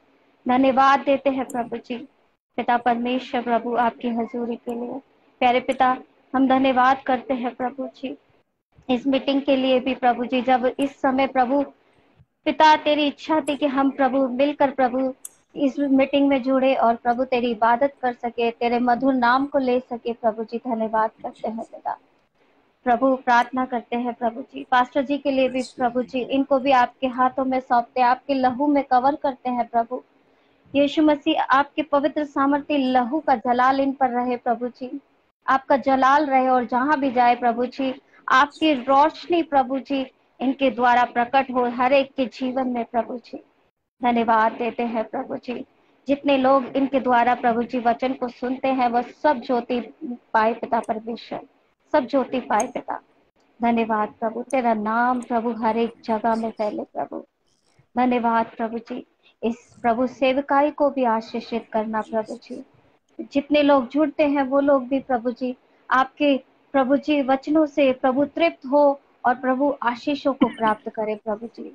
Speaker 6: धन्यवाद देते हैं प्रभु जी। पिता परमेश्वर प्रभु, आपकी हजूरी के लिए प्यारे पिता हम धन्यवाद करते हैं प्रभु जी। इस मीटिंग के लिए भी प्रभु जी, जब इस समय प्रभु पिता तेरी इच्छा थी कि हम प्रभु मिलकर प्रभु इस मीटिंग में जुड़े और प्रभु तेरी इबादत कर सके, तेरे मधुर नाम को ले सके प्रभु जी। धन्यवाद करते हैं पिता। प्रभु प्रार्थना करते हैं प्रभु जी, पास्टर जी के लिए भी प्रभु जी, इनको भी आपके हाथों में सौंपते, आपके लहू में कवर करते हैं प्रभु। यीशु मसीह, आपके पवित्र सामर्थ्य लहू का जलाल इन पर रहे प्रभु जी। आपका जलाल रहे और जहां भी जाए प्रभु जी, आपकी रोशनी प्रभु जी इनके द्वारा प्रकट हो हर एक के जीवन में प्रभु जी। धन्यवाद देते हैं प्रभु जी। जितने लोग इनके द्वारा प्रभु जी वचन को सुनते हैं वह सब ज्योति पाए पिता परमेश्वर, सब ज्योति पाए पिता। धन्यवाद प्रभु, तेरा नाम प्रभु हर एक जगह में फैले प्रभु। धन्यवाद प्रभु जी। इस प्रभु सेवकाई को भी आशीषित करना प्रभु जी। जितने लोग जुड़ते हैं वो लोग भी प्रभु जी आपके प्रभु जी वचनों से प्रभु तृप्त हो और प्रभु आशीषों को प्राप्त करे प्रभु जी।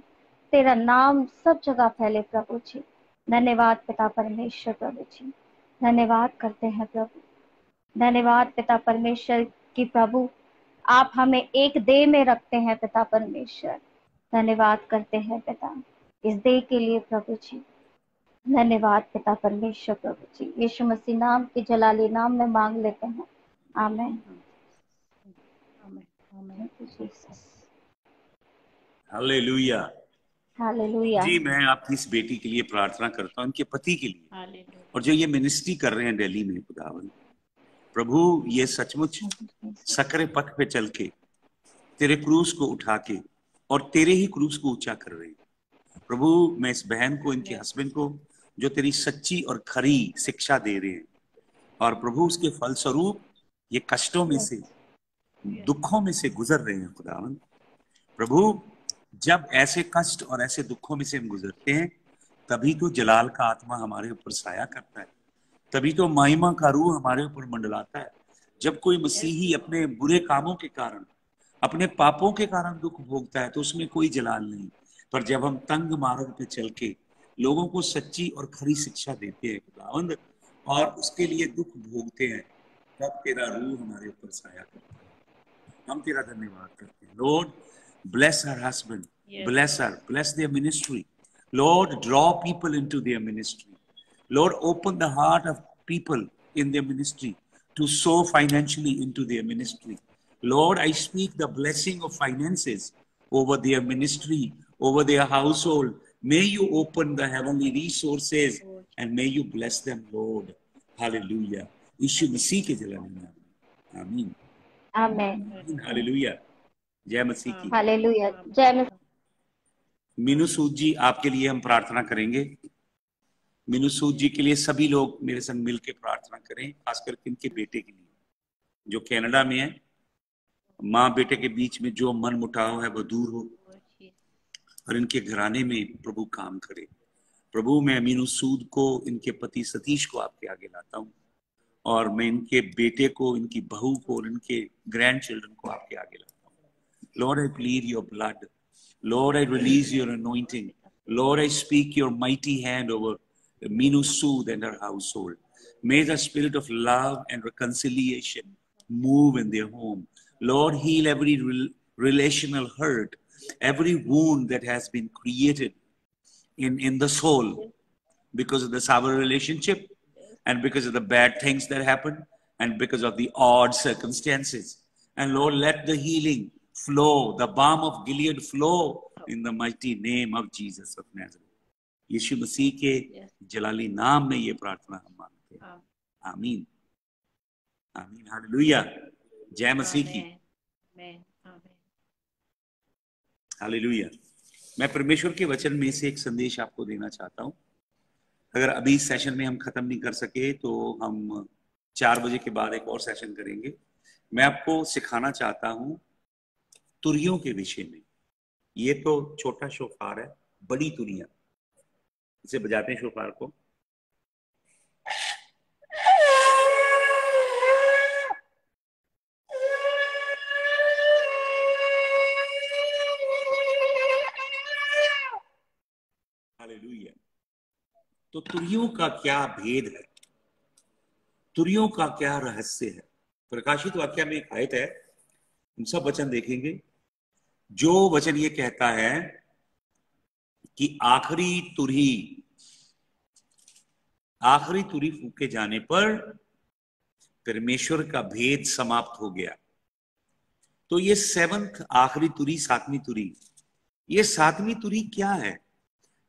Speaker 6: तेरा नाम सब जगह फैले प्रभु जी। धन्यवाद पिता परमेश्वर प्रभु जी। धन्यवाद करते हैं प्रभु। धन्यवाद पिता परमेश्वर की प्रभु आप हमें एक देह में रखते हैं पिता परमेश्वर। धन्यवाद करते हैं पिता इस देह के लिए प्रभु जी। धन्यवाद पिता परमेश्वर प्रभु जी। यीशु मसीह नाम के जलाली नाम में मांग लेते हैं, आमेन।
Speaker 1: हालेलुया।
Speaker 6: हालेलुया।
Speaker 1: जी, मैं आपकी इस बेटी के लिए प्रार्थना करता हूँ, उनके पति के लिए, और जो ये मिनिस्ट्री कर रहे हैं दिल्ली में खुदावन प्रभु, ये सचमुच सकरे पथ पे चल के तेरे क्रूस को उठा के और तेरे ही क्रूस को ऊंचा कर रहे हैं प्रभु। मैं इस बहन को, इनके हस्बैंड को, जो तेरी सच्ची और खरी शिक्षा दे रहे हैं, और प्रभु उसके फलस्वरूप ये कष्टों में से, दुखों में से गुजर रहे हैं खुदावन प्रभु। जब ऐसे कष्ट और ऐसे दुखों में से हम गुजरते हैं तभी तो जलाल का आत्मा हमारे ऊपर साया करता है, तभी तो महिमा का रूह हमारे ऊपर मंडलाता है। जब कोई मसीही अपने बुरे कामों के कारण, अपने पापों के कारण दुख भोगता है तो उसमें कोई जलाल नहीं, पर जब हम तंग मार्ग पे चल के लोगों को सच्ची और खरी शिक्षा देते हैं खुदावंद और उसके लिए दुख भोगते हैं, तब तेरा रूह हमारे ऊपर साया करता है। हम तेरा धन्यवाद करते हैं। Lord, bless her husband, bless her, bless their ministry. Lord, draw people into their ministry. Lord, open the heart of people in their ministry to sow financially into their ministry. Lord, I speak the blessing of finances over their ministry, over their household. May you open the heavenly resources and may you bless them, Lord. Hallelujah. यीशु मसीह के जलाल में आमीन।
Speaker 6: आमीन।
Speaker 1: Hallelujah. जय मसीह की।
Speaker 6: Hallelujah. जय मसीह।
Speaker 1: मीनू सूद जी, आपके लिए हम प्रार्थना करेंगे। मीनू सूद जी के लिए सभी लोग मेरे संग मिलकर प्रार्थना करें, खासकर इनके बेटे के लिए जो कनाडा में है। माँ बेटे के बीच में जो मन मुटाव है वो दूर हो और इनके घराने में प्रभु काम करे। प्रभु, मैं मीनू सूद को, इनके पति सतीश को आपके आगे लाता हूँ और मैं इनके बेटे को, इनकी बहू को और इनके ग्रैंड चिल्ड्रन को आपके आगे लाता हूँ। Lord, I plead your blood. Lord, I release your anointing. Lord, I speak your mighty hand over Meenu Sood and her household. May the spirit of love and reconciliation move in their home. Lord, heal every relational hurt, every wound that has been created in the soul because of the sour relationship and because of the bad things that happen and because of the odd circumstances. And Lord, let the healing flow, the balm of Gilead flow in the mighty name of Jesus of Nazareth. यीशु मसीह के जलाली नाम में ये प्रार्थना हम मांगते हैं, आमीन। आमीन। हालेलुया। जय मसीह की। हालेलुया। मैं परमेश्वर के वचन में से एक संदेश आपको देना चाहता हूं। अगर अभी इस सेशन में हम खत्म नहीं कर सके तो हम 4 बजे के बाद एक और सेशन करेंगे। मैं आपको सिखाना चाहता हूं तुरियों के विषय में। ये तो छोटा शोफार है, बड़ी तुरियां, इसे बजाते हैं शोफार को। हालेलुया। तो तुरियों का क्या भेद है, तुरियों का क्या रहस्य है? प्रकाशित वाक्य में एक आयत है, हम सब वचन देखेंगे। जो वचन ये कहता है कि आखिरी तुरी फूके जाने पर परमेश्वर का भेद समाप्त हो गया। तो ये 7th आखिरी तुरी, 7वीं तुरी, ये 7वीं तुरी क्या है?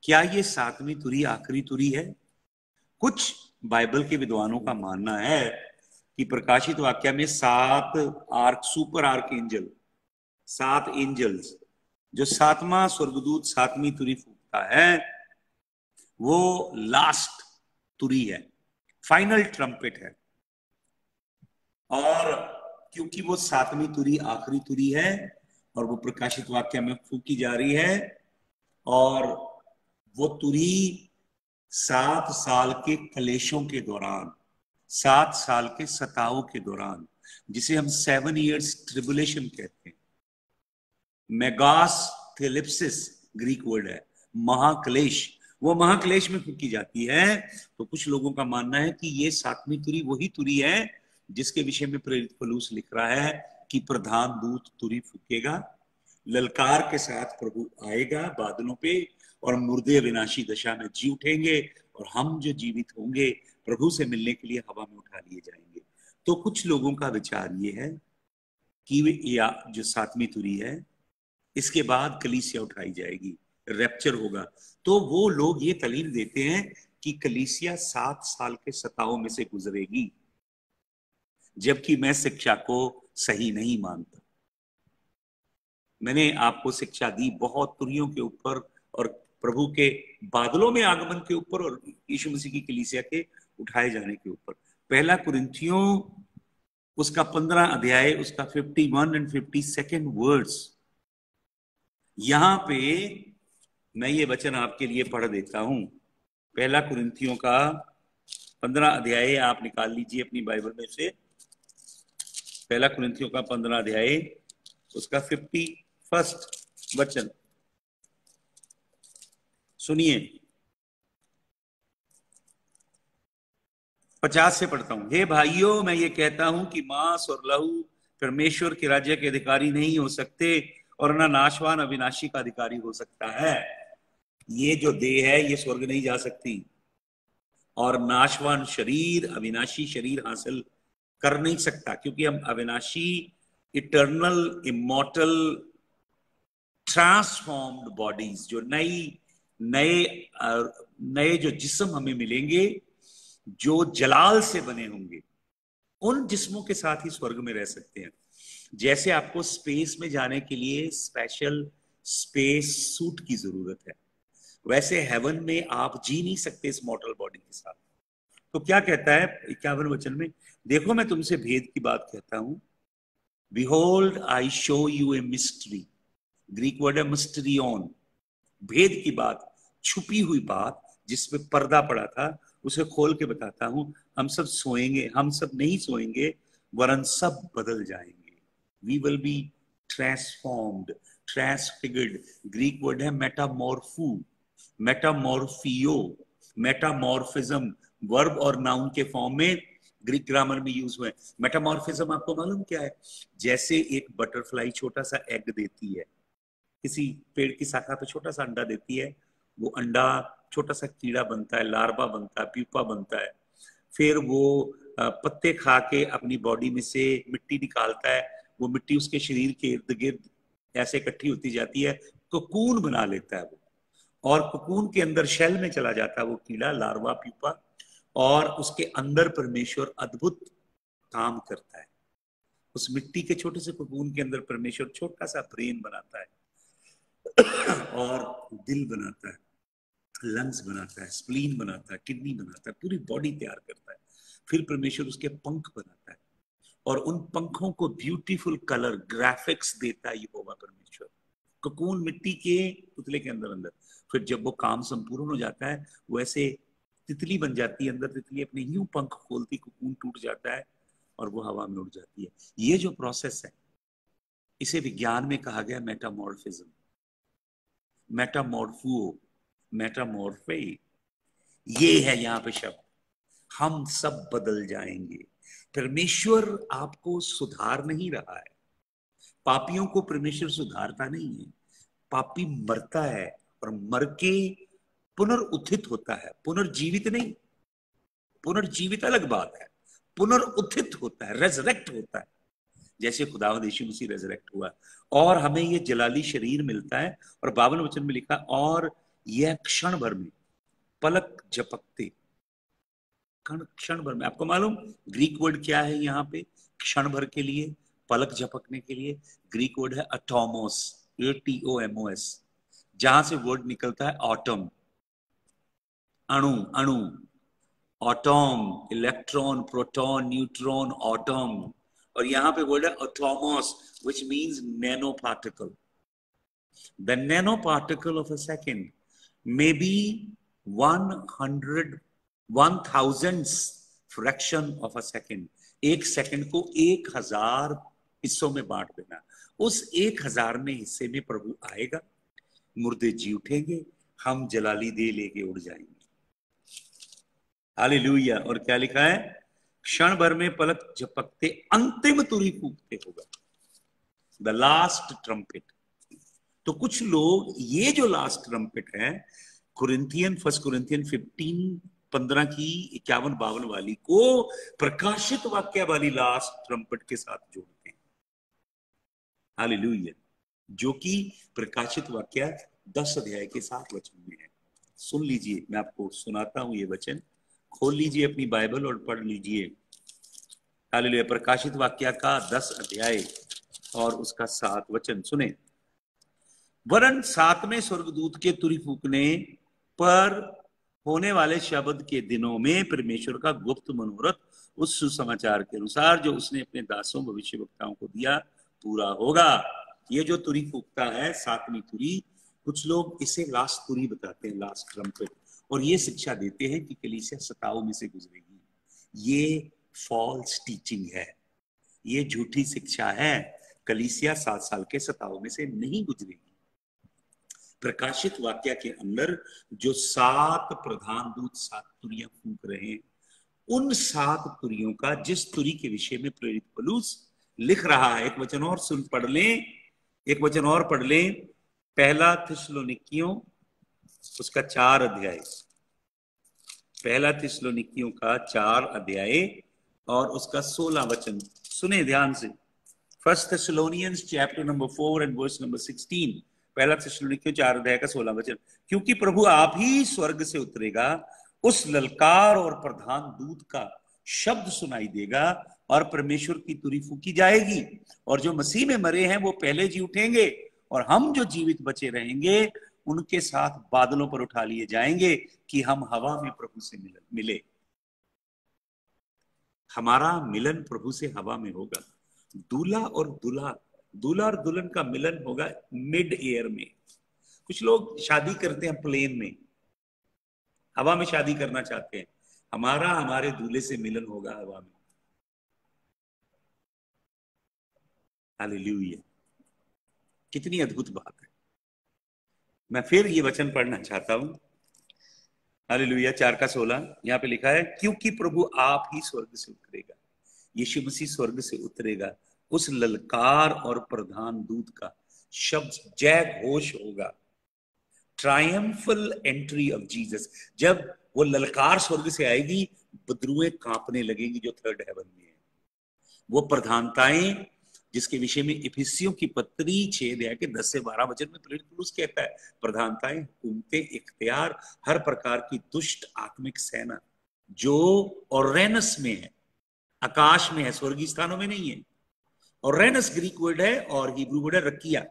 Speaker 1: क्या ये 7वीं तुरी आखिरी तुरी है? कुछ बाइबल के विद्वानों का मानना है कि प्रकाशित वाक्य में 7 arch, super archangel 7 angels, जो 7वां स्वर्गदूत 7वीं तुरी फूंकता है वो लास्ट तुरी है, फाइनल ट्रम्पेट है। और क्योंकि वो 7वीं तुरी आखिरी तुरी है और वो प्रकाशित वाक्य में फूकी जा रही है, और वो तुरी 7 साल के कलेशों के दौरान, 7 साल के सताओं के दौरान, जिसे हम 7 years ट्रिबुलेशन कहते हैं, मेगास थेलिप्सिस ग्रीक वर्ड है, महाक्लेश, वो महाक्लेश में फूकी जाती है। तो कुछ लोगों का मानना है कि ये 7वीं तुरी वही तुरी है जिसके विषय में प्रेरित पौलुस लिख रहा है कि प्रधान दूत तुरी फूकेगा, ललकार के साथ प्रभु आएगा बादलों पे, और मुर्दे विनाशी दशा में जी उठेंगे, और हम जो जीवित होंगे प्रभु से मिलने के लिए हवा में उठा लिए जाएंगे। तो कुछ लोगों का विचार ये है कि या जो 7वीं तुरी है इसके बाद कलीसिया उठाई जाएगी, रैप्चर होगा। तो वो लोग ये तालीम देते हैं कि कलीसिया 7 साल के सताओं में से गुजरेगी, जबकि मैं शिक्षा को सही नहीं मानता। मैंने आपको शिक्षा दी बहुत तुरियों के ऊपर और प्रभु के बादलों में आगमन के ऊपर और यीशु मसीह की कलीसिया के उठाए जाने के ऊपर। पहला कुरिन्थियों उसका 15 अध्याय उसका 51 and 52 वर्ड्स, यहां पे मैं ये वचन आपके लिए पढ़ देता हूं। पहला कुरिन्थियों का 15 अध्याय आप निकाल लीजिए अपनी बाइबल में से। पहला कुरिन्थियों का 15 अध्याय उसका 51 वचन सुनिए। 50 से पढ़ता हूं। हे भाइयों, मैं ये कहता हूं कि मांस और लहू परमेश्वर के राज्य के अधिकारी नहीं हो सकते, और ना नाशवान अविनाशी का अधिकारी हो सकता है। ये जो देह है ये स्वर्ग नहीं जा सकती, और नाशवान शरीर अविनाशी शरीर हासिल कर नहीं सकता, क्योंकि हम अविनाशी, इटर्नल, इमॉर्टल, ट्रांसफॉर्म्ड बॉडीज, जो नए जो जिस्म हमें मिलेंगे जो जलाल से बने होंगे, उन जिस्मों के साथ ही स्वर्ग में रह सकते हैं। जैसे आपको स्पेस में जाने के लिए स्पेशल स्पेस सूट की जरूरत है, वैसे हेवन में आप जी नहीं सकते इस मॉर्टल बॉडी के साथ। तो क्या कहता है 51 वचन में, देखो मैं तुमसे भेद की बात कहता हूं। Behold I show U a mystery, Greek word है मिस्ट्रियन, भेद की बात, छुपी हुई बात जिसमें पर्दा पड़ा था, उसे खोल के बताता हूं। हम सब सोएंगे, हम सब नहीं सोएंगे, वरन सब बदल जाएंगे। We will be transformed, transfigured, Greek word है मेटामॉर्फू, मेटामॉर्फियो, मेटामॉर्फिज्म, वर्ब और नाउन के फॉर्म में ग्रीक ग्रामर में यूज हुए। मेटामॉर्फिज्म आपको मालूम क्या है? जैसे एक बटरफ्लाई छोटा सा एग देती है, किसी पेड़ की शाखा पे छोटा सा अंडा देती है, वो अंडा छोटा सा कीड़ा बनता है, लार्वा बनता है, प्यूपा बनता है, फिर वो पत्ते खा के अपनी बॉडी में से मिट्टी निकालता है, वो मिट्टी उसके शरीर के इर्द गिर्द ऐसे इकट्ठी होती जाती है, कोकून बना लेता है वो, और कोकून के अंदर शेल में चला जाता है वो कीड़ा, लार्वा, प्यूपा, और उसके अंदर परमेश्वर अद्भुत काम करता है। उस मिट्टी के छोटे से कोकून के अंदर परमेश्वर छोटा सा ब्रेन बनाता है और दिल बनाता है, लंग्स बनाता है, स्प्लीन बनाता है, किडनी बनाता है, पूरी बॉडी तैयार करता है। फिर परमेश्वर उसके पंख बनाता है और उन पंखों को ब्यूटीफुल कलर ग्राफिक्स देता है यहोवा परमेश्वर, कोकून मिट्टी के पुतले के अंदर। फिर जब वो काम संपूर्ण हो जाता है, वो ऐसे तितली बन जाती है, अंदर तितली अपने यूं पंख खोलती, कोकून टूट जाता है और वो हवा में उड़ जाती है। ये जो प्रोसेस है इसे विज्ञान में कहा गया मेटामॉर्फिज्म, मेटामॉर्फुओ, मेटामॉर्फे, ये है यहाँ पे शब्द। हम सब बदल जाएंगे। परमेश्वर आपको सुधार नहीं रहा है, पापियों को परमेश्वर सुधारता नहीं है। पापी मरता है और मर के पुनर्उत्थित होता है, पुनर्जीवित नहीं। पुनर्जीवित अलग बात है, पुनर्उत्थित होता है, रेजरेक्ट होता है, जैसे खुदावंद यीशु मसीह रेजरेक्ट हुआ, और हमें ये जलाली शरीर मिलता है। और 52 वचन में लिखा, और यह क्षण भर में, पलक झपकते, क्षण भर में। आपको मालूम ग्रीक वर्ड क्या है यहाँ पे क्षण भर के लिए? पलक झपकने के लिए ग्रीक वर्ड है अटोमोस, ATOMOS, जहां से वर्ड निकलता है ऑटम, अणु, अणु, autumn, electron, proton, neutron, autumn, और यहां पे वर्ड है अटोमोस which means nano particle. The nano particle of a second may be 1/1000th fraction of a second. एक सेकंड को 1000 हिस्सों में बांट देना। उस 1000वें हिस्से में प्रभु आएगा, मुर्दे जी उठेंगे, हम जलाली दे लेके उड़ जाएंगे। हालेलुया। और क्या लिखा है? क्षण भर में पलक झपकते अंतिम तुरी फूंकते होगा, द लास्ट ट्रम्पेट। तो कुछ लोग ये जो लास्ट ट्रम्पेट है, फर्स्ट कुरिन्थियन 15 की 51-52 वाली को प्रकाशित वाक्य वाली लास्ट ट्रम्पेट के साथ जोड़ते हैं। हालेलुया। जो कि प्रकाशित वाक्य 10 अध्याय के 7 वचन में है। सुन लीजिए, मैं आपको सुनाता हूं ये वचन। खोल लीजिए अपनी बाइबल और पढ़ लीजिए। हालेलुया। प्रकाशित वाक्य का 10 अध्याय और उसका 7 वचन सुने। वरन 7वें स्वर्गदूत के तुरी फूंकने पर होने वाले शब्द के दिनों में परमेश्वर का गुप्त मनोरथ उस सुसमाचार के अनुसार जो उसने अपने दासों भविष्यवक्ताओं को दिया पूरा होगा। ये जो तुरी फूंकता है, 7वीं तुरी, कुछ लोग इसे लास्ट तुरी बताते हैं, लास्ट ट्रम्पेट, और ये शिक्षा देते हैं कि कलीसिया सताओं में से गुजरेगी। ये फॉल्स टीचिंग है, ये झूठी शिक्षा है। कलीसिया 7 साल के सताओं में से नहीं गुजरेगी। प्रकाशित वाक्य के अंदर जो 7 प्रधान दूत 7 तुरियां फूंक रहे हैं, उन 7 तुरियों का जिस तुरी के विषय में प्रेरित पौलुस लिख रहा है, एक वचन और पढ़ लें, पहला थिस्सलुनीकियों उसका 4 अध्याय, पहला थिस्सलुनीकियों का 4 अध्याय और उसका 16 वचन सुने ध्यान से। First Thessalonians chapter number 4 and verse number 16, पहला थिस्सलुनीकियों 4 अध्याय का 16 वचन। क्योंकि प्रभु आप ही स्वर्ग से उतरेगा, उस ललकार और प्रधान दूत का शब्द सुनाई देगा और परमेश्वर की तुरी फूंकी जाएगी, और जो मसीह में मरे हैं वो पहले जी उठेंगे, और हम जो जीवित बचे रहेंगे उनके साथ बादलों पर उठा लिए जाएंगे कि हम हवा में प्रभु से मिले। हमारा मिलन प्रभु से हवा में होगा। दूल्हा और दुल्हन का मिलन होगा मिड एयर में। कुछ लोग शादी करते हैं प्लेन में, हवा में शादी करना चाहते हैं। हमारे दूल्हे से मिलन होगा हवा में। हालेलुया। कितनी अद्भुत बात है। मैं फिर ये वचन पढ़ना चाहता हूं। हालेलुया। 4 का 16 यहाँ पे लिखा है, क्योंकि प्रभु आप ही स्वर्ग से उतरेगा, यीशु मसीह स्वर्ग से उतरेगा, उस ललकार और प्रधान दूत का शब्द जय घोष होगा। ट्रायम्फल एंट्री ऑफ जीसस। जब वो ललकार स्वर्ग से आएगी, बदरुएं कांपने लगेंगी जो थर्ड हेवन में है। वो प्रधानताएं जिसके विषय में इफिसियों की पत्री 6 अध्याय के 10 से 12 वचन में प्रेरित पौलुस कहता है, प्रधानताएं, हुकूमतें, इख्तियार, हर प्रकार की दुष्ट आत्मिक सेना जो ओरेनस में है, आकाश में है, स्वर्गीय स्थानों में नहीं है। और रेनस ग्रीक वर्ड है और हिब्रू वर्ड है रकिया।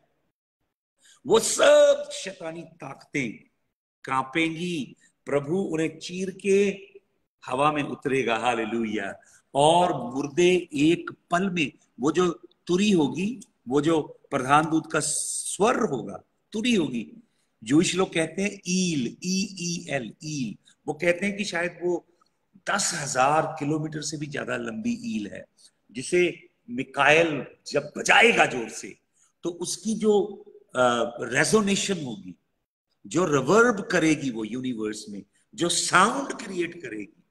Speaker 1: वो सब शैतानी ताकतें कांपेंगी, प्रभु उन्हें चीर के हवा में उतरेगा। हालेलुया। और मुर्दे एक पल में, वो जो तुरी होगी, वो जो प्रधान दूत का स्वर होगा, तुरी होगी। जूश लोग कहते हैं ईल, EEL, ईल। वो कहते हैं कि शायद वो 10,000 किलोमीटर से भी ज्यादा लंबी ईल है, जिसे मिकाएल जब बजाएगा जोर से, तो उसकी जो रेजोनेशन होगी, जो रिवर्ब करेगी वो यूनिवर्स में, जो साउंड क्रिएट करेगी,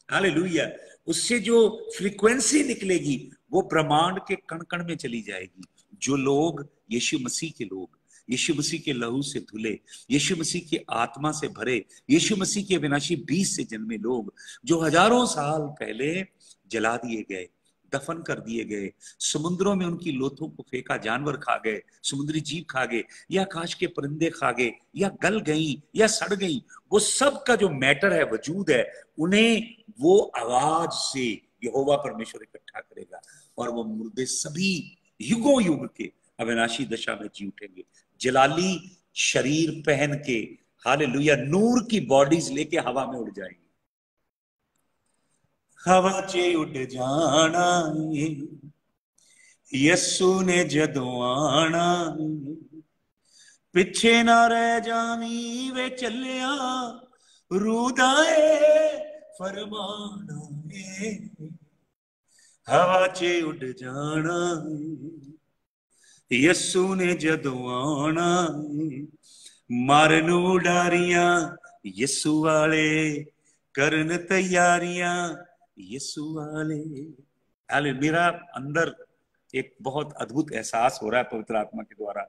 Speaker 1: हालेलुया, उससे जो फ्रीक्वेंसी निकलेगी वो ब्रह्मांड के कण कण में चली जाएगी। जो लोग यीशु मसीह के लोग, यीशु मसीह के लहू से धुले, यीशु मसीह की आत्मा से भरे, यीशु मसीह के विनाशी बीज से जन्मे लोग, जो हजारों साल पहले जला दिए गए, दफन कर दिए गए, समुद्रों में उनकी लोथों को फेंका, जानवर खा गए, समुद्री जीव खा गए, या आकाश के परिंदे खा गए, या गल गई या सड़ गई, वो सब का जो मैटर है, वजूद है, उन्हें वो आवाज से यहोवा परमेश्वर इकट्ठा करेगा। और वो मुर्दे सभी युगों युग के अविनाशी दशा में जी उठेंगे, जलाली शरीर पहन के, हालेलुया, नूर की बॉडीज लेके हवा में उड़ जाएंगे। हवा चे उड़ जाना यस्सु ने जदों आना, पिछे ना रह जावी वे चलिया, रूदाए फरमाना है। हवा चे उड़ जाना यस्सु ने जदों आना, मारन उडारियां यस्सु वाले, करन तैयारियां यस्सु वाले। हाले मेरा अंदर एक बहुत अद्भुत एहसास हो रहा है पवित्र आत्मा के द्वारा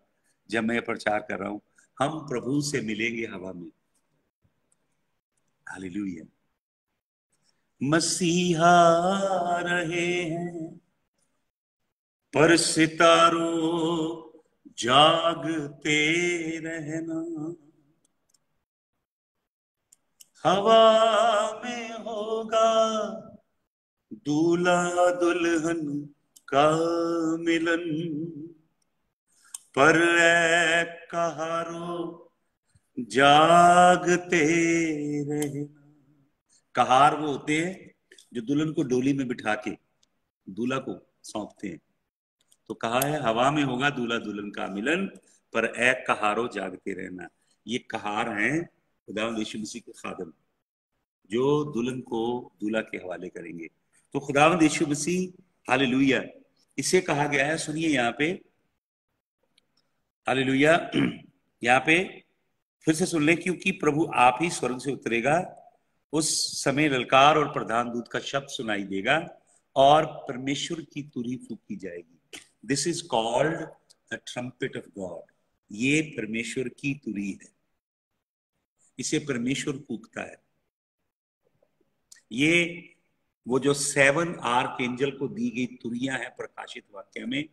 Speaker 1: जब मैं प्रचार कर रहा हूं, हम प्रभु से मिलेंगे हवा में। हालेलुया। मसीहा रहे हैं पर सितारों जागते रहना, हवा में होगा दूल्हा दुल्हन का मिलन, पर ऐ कहारो जागते रहना। कहार वो होते हैं जो दुल्हन को डोली में बिठा के दूल्हा को सौंपते हैं। तो कहा है हवा में होगा दूल्हा दुल्हन का मिलन, पर ऐ कहारो जागते रहना। ये कहार हैं खुदावंद यीशु मसीह के खादम जो दुल्हन को दूल्हा के हवाले करेंगे। तो खुदावंद यीशु मसीह, हालेलुया, इसे कहा गया है, सुनिए यहाँ पे, हालेलुया, यहाँ पे फिर से सुन लें, क्योंकि प्रभु आप ही स्वर्ग से उतरेगा, उस समय ललकार और प्रधान दूत का शब्द सुनाई देगा और परमेश्वर की तुरही फूकी जाएगी। This is called the trumpet of God. ये परमेश्वर की तुरही है, इसे परमेश्वर फूकता है। ये वो जो 7 आर्कएंजल को दी गई तुरियां हैं प्रकाशित वाक्य में,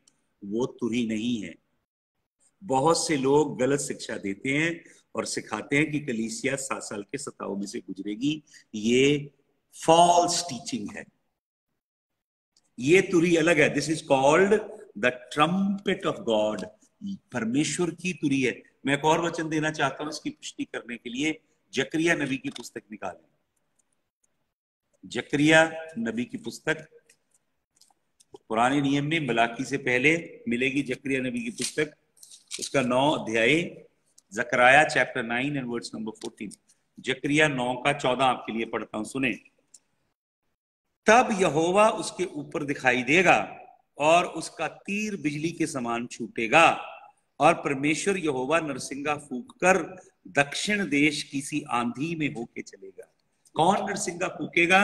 Speaker 1: वो तुरही नहीं है। बहुत से लोग गलत शिक्षा देते हैं और सिखाते हैं कि कलीसिया 7 साल के सताओं में से गुजरेगी। ये फॉल्स टीचिंग है। ये तुरही अलग है। This is called the trumpet of God. परमेश्वर की तुरही है। मैं एक और वचन देना चाहता हूं इसकी पुष्टि करने के लिए। जकरिया नबी की पुस्तक निकालें। जकरिया नबी की पुस्तक पुराने नियम में मलाकी से पहले मिलेगी। जकरिया नबी की पुस्तक, उसका 9 अध्याय, जकराया चैप्टर 9 एंड वर्स नंबर 14। जकरिया 9 का 14 आपके लिए पढ़ता हूं, सुने। तब यहोवा उसके ऊपर दिखाई देगा और उसका तीर बिजली के समान छूटेगा, और परमेश्वर यहोवा नरसिंगा फूंक कर दक्षिण देश किसी आंधी में होके चलेगा। कौन नरसिंगा फूकेगा?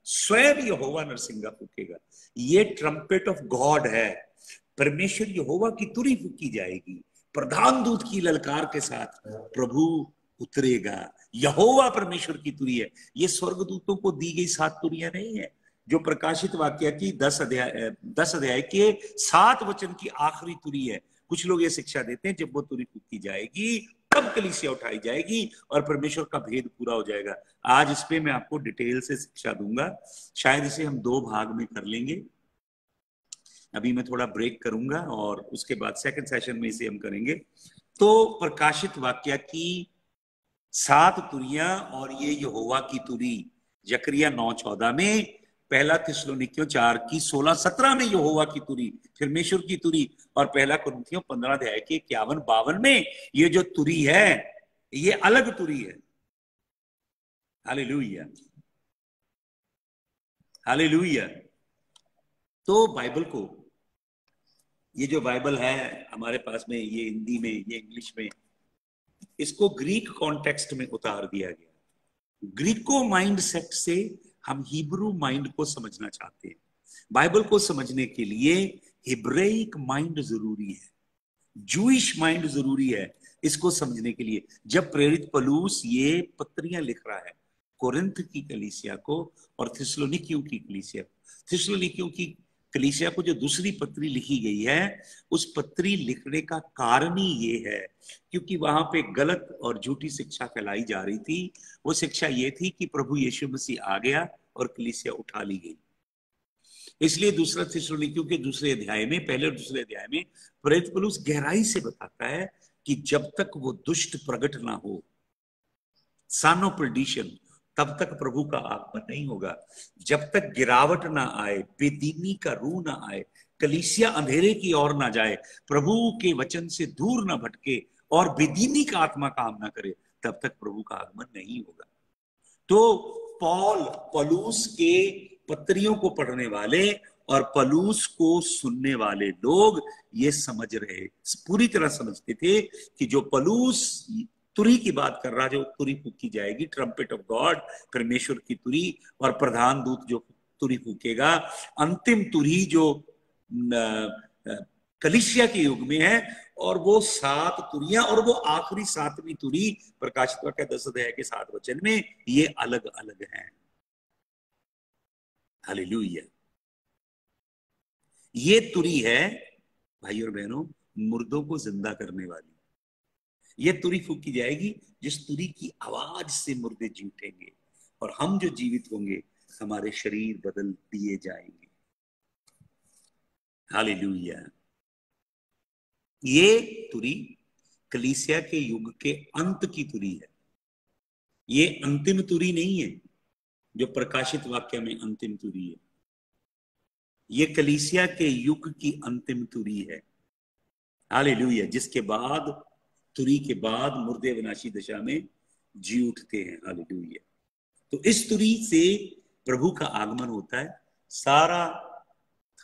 Speaker 1: स्वयं यहोवा नरसिंगा फूकेगा। ये ट्रम्पेट ऑफ गॉड है। परमेश्वर यहोवा की तुरही फूकी जाएगी, प्रधान दूत की ललकार के साथ प्रभु उतरेगा। यहोवा परमेश्वर की तुरही है। ये स्वर्गदूतों को दी गई 7 तुरियां नहीं है जो प्रकाशित वाक्य की 10 अध्याय के 7 वचन की आखिरी तुरही है। कुछ लोग ये शिक्षा देते हैं जब वो तुरही फूकी जाएगी तब कलीसिया उठाई जाएगी और परमेश्वर का भेद पूरा हो जाएगा। आज इस पे मैं आपको डिटेल से शिक्षा दूंगा। शायद इसे हम 2 भाग में कर लेंगे। अभी मैं थोड़ा ब्रेक करूंगा और उसके बाद सेकंड सेशन में इसे हम करेंगे। तो प्रकाशित वाक्य की 7 तुरियां और ये यहोवा की तुरही, जकरिया 9:14 में, पहला थिस्सलुनीकियों 4 की 16-17 में यहोवा की तुरही, परमेश्वर की तुरही, और पहला कुरिन्थियों 15 अध्याय के 51-52 में ये जो तुरही है ये अलग तुरही है। Hallelujah, hallelujah. तो बाइबल को, ये जो बाइबल है हमारे पास में, ये हिंदी में, ये इंग्लिश में, इसको ग्रीक कॉन्टेक्स्ट में उतार दिया गया। ग्रीको माइंड सेट से हम हिब्रू माइंड को समझना चाहते हैं। बाइबल को समझने के लिए हिब्रेइक माइंड जरूरी है, जूइश माइंड जरूरी है इसको समझने के लिए। जब प्रेरित पौलुस ये पत्रियां लिख रहा है कोरिन्थ की कलीसिया को और थिस्सलुनीकियों की कलीसिया को, थिस्सलुनीकियों की कलीसिया को जो दूसरी पत्री लिखी गई है, उस पत्री लिखने का कारण ही ये है क्योंकि वहां पे गलत और झूठी शिक्षा फैलाई जा रही थी। वो शिक्षा ये थी कि प्रभु यीशु मसीह आ गया और कलीसिया उठा ली गई। इसलिए दूसरा थिस्सलुनीकियों के दूसरे अध्याय में, पहले और दूसरे अध्याय में प्रेरित पौलुस गहराई से बताता है कि जब तक वो दुष्ट प्रकट ना हो, सन ऑफ परडिशन, तब तक प्रभु का आगमन नहीं होगा। जब तक गिरावट ना आए, बेदीनी का रूह ना आए, कलीसिया अंधेरे की ओर ना जाए, प्रभु के वचन से दूर ना भटके और बेदीनी का आत्मा काम ना करे, तब तक प्रभु का आगमन नहीं होगा। तो पौलुस के पत्रियों को पढ़ने वाले और पौलुस को सुनने वाले लोग ये समझ रहे, पूरी तरह समझते थे कि जो पौलुस तुरी की बात कर रहा, जो तुरी फूकी जाएगी, ट्रम्पेट ऑफ गॉड, परमेश्वर की तुरी, और प्रधान दूत जो तुरी फूकेगा, अंतिम तुरी जो कलीसिया के युग में है, और वो 7 तुरियां, और वो आखिरी 7वीं तुरी प्रकाशित वाक्य 10 अध्याय के 7 वचन में, ये अलग अलग हैं। हालेलुया। ये तुरी है भाई और बहनों मुर्दों को जिंदा करने वाली। ये तुरी फूकी जाएगी जिस तुरी की आवाज से मुर्दे जी उठेंगे, और हम जो जीवित होंगे हमारे शरीर बदल दिए जाएंगे। हालेलुया। ये तुरी कलीसिया के युग के अंत की तुरी है। ये अंतिम तुरी नहीं है जो प्रकाशित वाक्य में अंतिम तुरी है। ये कलीसिया के युग की अंतिम तुरी है। हालेलुया। जिसके बाद, तुरी के बाद मुर्दे विनाशी दशा में जी उठते हैं। हालेलुया। तो इस तुरी से प्रभु का आगमन होता है, सारा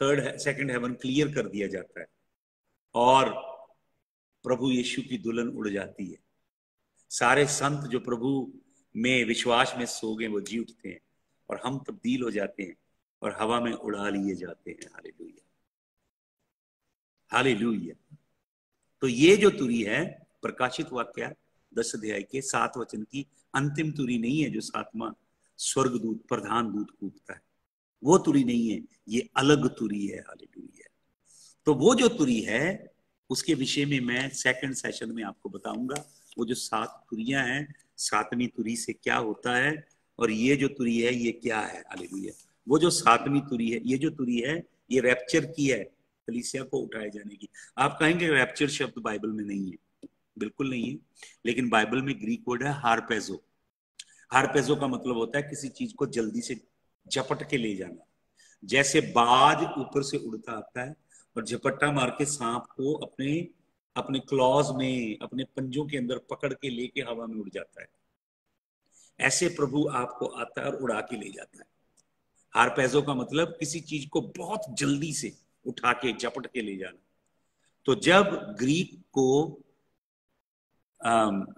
Speaker 1: सेकंड हेवन क्लियर कर दिया जाता है, और प्रभु यीशु की दुल्हन उड़ जाती है। सारे संत जो प्रभु में विश्वास में सो गए वो जी उठते हैं, और हम तब्दील हो जाते हैं और हवा में उड़ा लिए जाते हैं। हालेलुया। हालेलुया। तो ये जो तुरी है प्रकाशित वाक्य 10 अध्याय के 7 वचन की अंतिम तुरी नहीं है जो 7वां स्वर्गदूत प्रधान दूत कूदता है, वो तुरी नहीं है, ये अलग तुरी है। हालेलुया। तो वो जो तुरी है उसके विषय में मैं सेकंड सेशन में आपको बताऊंगा। वो जो 7 तुरियां हैं, 7वीं तुरी से क्या होता है, और ये जो तुरी है ये क्या है। हालेलुया। वो जो 7वीं तुरी है, ये जो तुरी है ये रैप्चर की है, कलीसिया को उठाए जाने की। आप कहेंगे रैप्चर शब्द बाइबल में नहीं है, बिल्कुल नहीं है, लेकिन बाइबल में ग्रीक वर्ड है हारपेजो। हारपेजो का मतलब होता है किसी चीज को जल्दी से झपट के ले जाना। जैसे बाज ऊपर से उड़ता आता है और झपट्टा मार के सांप को अपने अपने क्लॉज में, अपने पंजों के अंदर पकड़ के लेके हवा में उड़ जाता है, ऐसे प्रभु आपको आता है और उड़ा के ले जाता है। हारपेजो का मतलब किसी चीज को बहुत जल्दी से उठा के झपट के ले जाना। तो जब ग्रीक को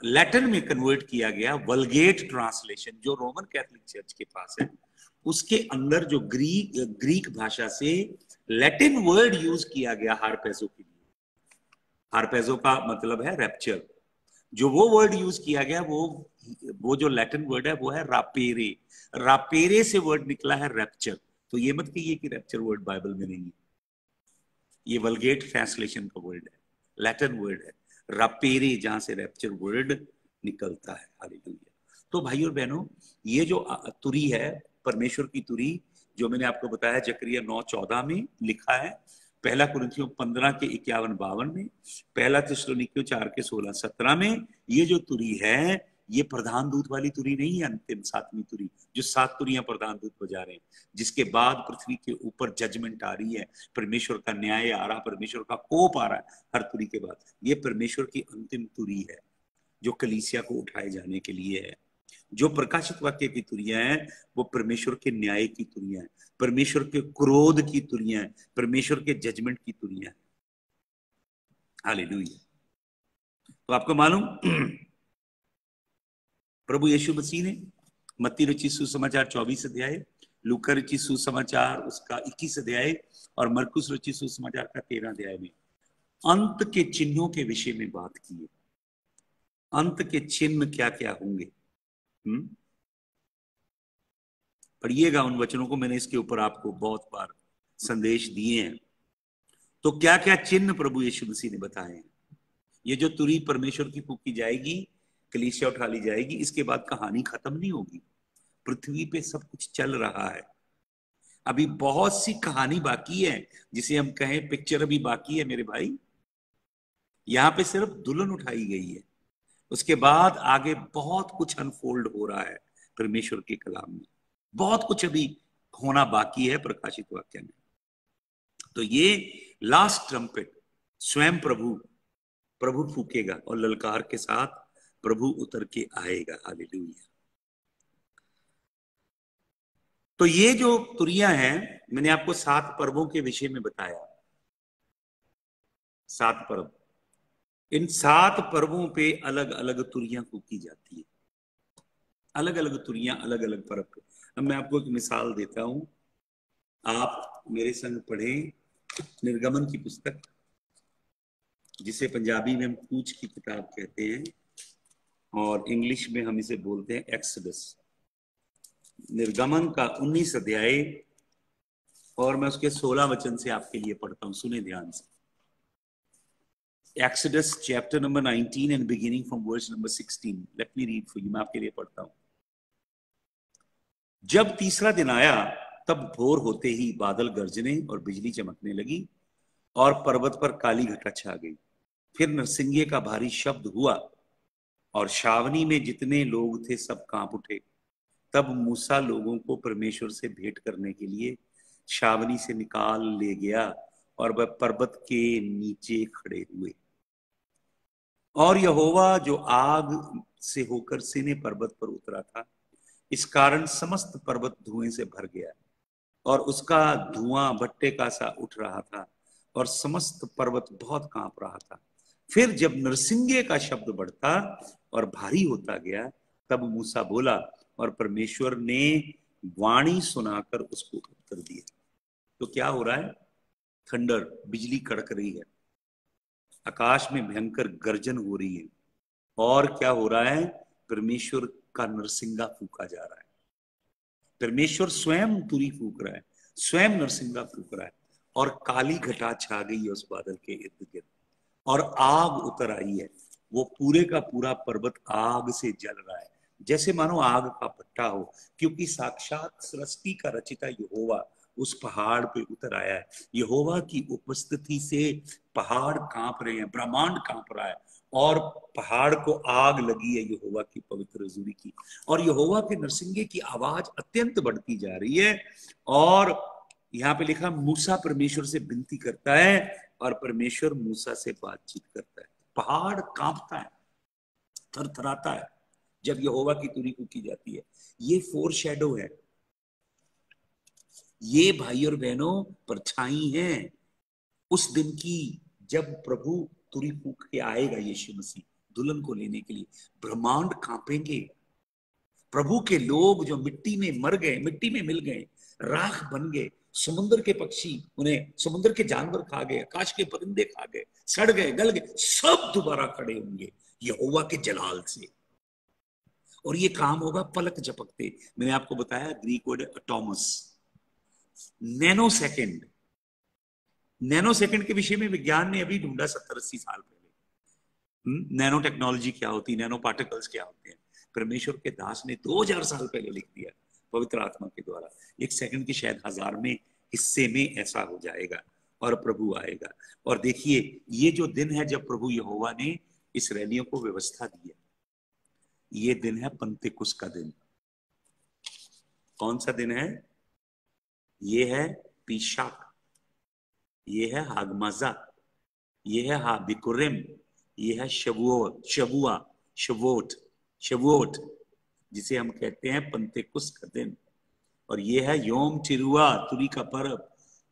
Speaker 1: लैटिन में कन्वर्ट किया गया, वल्गेट ट्रांसलेशन जो रोमन कैथोलिक चर्च के पास है, उसके अंदर जो ग्रीक भाषा से लैटिन वर्ड यूज किया गया हारपेजो के लिए। हारपेजो का मतलब है रैप्चर। जो वो वर्ड यूज किया गया वो जो लैटिन वर्ड है वो है रापेरे। रापेरे से वर्ड निकला है रैप्चर। तो ये मत कहिए कि रैप्चर वर्ड बाइबल में नहीं है, ये वल्गेट ट्रांसलेशन का वर्ड है, लैटिन वर्ड है रापेरे, जहां से रैप्चर वर्ड निकलता है। हालेलुया। तो भाई और बहनों ये जो तुरी है परमेश्वर की तुरी, जो मैंने आपको बताया जकरिया 9:14 में लिखा है, 1 कुरिन्थियों 15 के 51-52 में, 1 थिस्सलुनीकियों 4 के 16-17 में, ये जो तुरी है ये प्रधान दूत वाली तुरी नहीं है, अंतिम 7वीं तुरी जो 7 तुरियां प्रधान दूत बजा रहे हैं, जिसके बाद पृथ्वी के ऊपर जजमेंट आ रही है, परमेश्वर का न्याय आ रहा, परमेश्वर का कोप आ रहा है हर तुरी के बाद। ये परमेश्वर की अंतिम तुरी है जो कलीसिया को उठाए जाने के लिए है। जो प्रकाशित वाक्य की तुरियां हैं वो परमेश्वर के न्याय की तुरियां हैं, परमेश्वर के क्रोध की तुरियां हैं, परमेश्वर के जजमेंट की तुरियां हैं। हालेलुया। तो आपको मालूम प्रभु यीशु मसीह ने मत्ती रचित सुसमाचार 24 अध्याय, लूका रचित सुसमाचार उसका 21 अध्याय और मरकुस रचित सुसमाचार का 13 अध्याय में अंत के चिन्हों के विषय में बात की है। अंत के चिन्ह क्या क्या होंगे, पढ़िएगा उन वचनों को, मैंने इसके ऊपर आपको बहुत बार संदेश दिए हैं। तो क्या क्या चिन्ह प्रभु यीशु मसीह ने बताए हैं। ये जो तुरी परमेश्वर की फूकी जाएगी, कलीसिया उठा ली जाएगी, इसके बाद कहानी खत्म नहीं होगी, पृथ्वी पे सब कुछ चल रहा है। अभी बहुत सी कहानी बाकी है, जिसे हम कहें पिक्चर अभी बाकी है मेरे भाई। यहाँ पे सिर्फ दुल्हन उठाई गई है, उसके बाद आगे बहुत कुछ अनफोल्ड हो रहा है परमेश्वर के कलाम में। बहुत कुछ अभी होना बाकी है प्रकाशित वाक्य में। तो ये लास्ट ट्रम्पेट स्वयं प्रभु फूकेगा और ललकार के साथ प्रभु उतर के आएगा। हालेलुया। तो ये जो तुरियां हैं, मैंने आपको 7 पर्वों के विषय में बताया। 7 पर्व, इन 7 पर्वों पे अलग अलग तुरियां फूकी जाती है, अलग अलग तुरियां अलग अलग पर्व पे। अब मैं आपको एक मिसाल देता हूं, आप मेरे संग पढ़ें निर्गमन की पुस्तक, जिसे पंजाबी में हम कूच की किताब कहते हैं और इंग्लिश में हम इसे बोलते हैं एक्सोडस। निर्गमन का 19 अध्याय और मैं उसके 16 वचन से आपके लिए पढ़ता हूं, सुने ध्यान से। Exodus chapter number 19 and beginning from verse number 16. Let me read for you. मैं आपके लिए पढ़ता हूं। जब तीसरा दिन आया तब भोर होते ही बादल गरजने और बिजली चमकने लगी और पर्वत पर काली घटा छा गई। फिर नरसिंगे का भारी शब्द हुआ और छावनी में जितने लोग थे सब कांप उठे। तब मूसा लोगों को परमेश्वर से भेंट करने के लिए छावनी से निकाल ले गया और वह पर्वत के नीचे खड़े हुए। और यहोवा जो आग से होकर सीने पर्वत पर उतरा था, इस कारण समस्त पर्वत धुएं से भर गया और उसका धुआं भट्टे का सा उठ रहा था और समस्त पर्वत बहुत कांप रहा था। फिर जब नरसिंगे का शब्द बढ़ता और भारी होता गया, तब मूसा बोला और परमेश्वर ने वाणी सुनाकर उसको उत्तर दिया। तो क्या हो रहा है? थंडर, बिजली कड़क रही है, आकाश में भयंकर गर्जन हो रही है। और क्या हो रहा है? परमेश्वर का नरसिंगा फूका जा रहा है। परमेश्वर स्वयं तुरी फूक रहा है, स्वयं नरसिंगा फूक रहा है और काली घटा छा गई है उस बादल के इर्द गिर्द और आग उतर आई है। वो पूरे का पूरा पर्वत आग से जल रहा है, जैसे मानो आग का भट्टा हो, क्योंकि साक्षात सृष्टि का रचिता यहोवा उस पहाड़ पे उतर आया है। यहोवा की उपस्थिति से पहाड़ कांप रहे हैं, ब्रह्मांड कांप रहा है और पहाड़ को आग लगी है यहोवा की पवित्र हुजूरी की। और यहोवा के नरसिंगे की आवाज अत्यंत बढ़ती जा रही है। और यहाँ पे लिखा, मूसा परमेश्वर से विनती करता है और परमेश्वर मूसा से बातचीत करता है। पहाड़ कांपता है, थरथराता है जब यहोवा की तुरी फूकी जाती है। ये फोरशैडो है, ये भाई और बहनों परछाई है उस दिन की जब प्रभु तुरी फूक के आएगा, यीशु मसीह दुल्हन को लेने के लिए। ब्रह्मांड कांपेंगे। प्रभु के लोग जो मिट्टी में मर गए, मिट्टी में मिल गए, राख बन गए, समुद्र के पक्षी उन्हें, समुद्र के जानवर खा गए, आकाश के परिंदे खा गए, सड़ गए, गल गए, सब दोबारा खड़े होंगे यहोवा के जलाल से। और ये काम होगा पलक झपकते। मैंने आपको बताया ग्रीक वर्ड एटॉमस, नैनो सेकेंड। नैनो सेकेंड के विषय में विज्ञान ने अभी ढूंढा 70-80 साल पहले। नैनो टेक्नोलॉजी क्या होती, नैनो पार्टिकल्स क्या होते हैं, परमेश्वर के दास ने 2000 साल पहले लिख दिया पवित्र आत्मा के द्वारा। 1 सेकंड के शायद 1000वें हिस्से में ऐसा हो जाएगा और प्रभु आएगा। और देखिए, ये जो दिन है जब प्रभु यहोवा ने इसराइलियों को व्यवस्था दी है, ये दिन है पंतेकुस का दिन। कौन सा दिन है? ये है पीशाक, ये है हागमाजा, ये है हाबिकुरिम, ये है शवुओत, जिसे हम कहते हैं पंतेकुस का दिन। और ये है योम टिरुआ, तुरी का पर्व।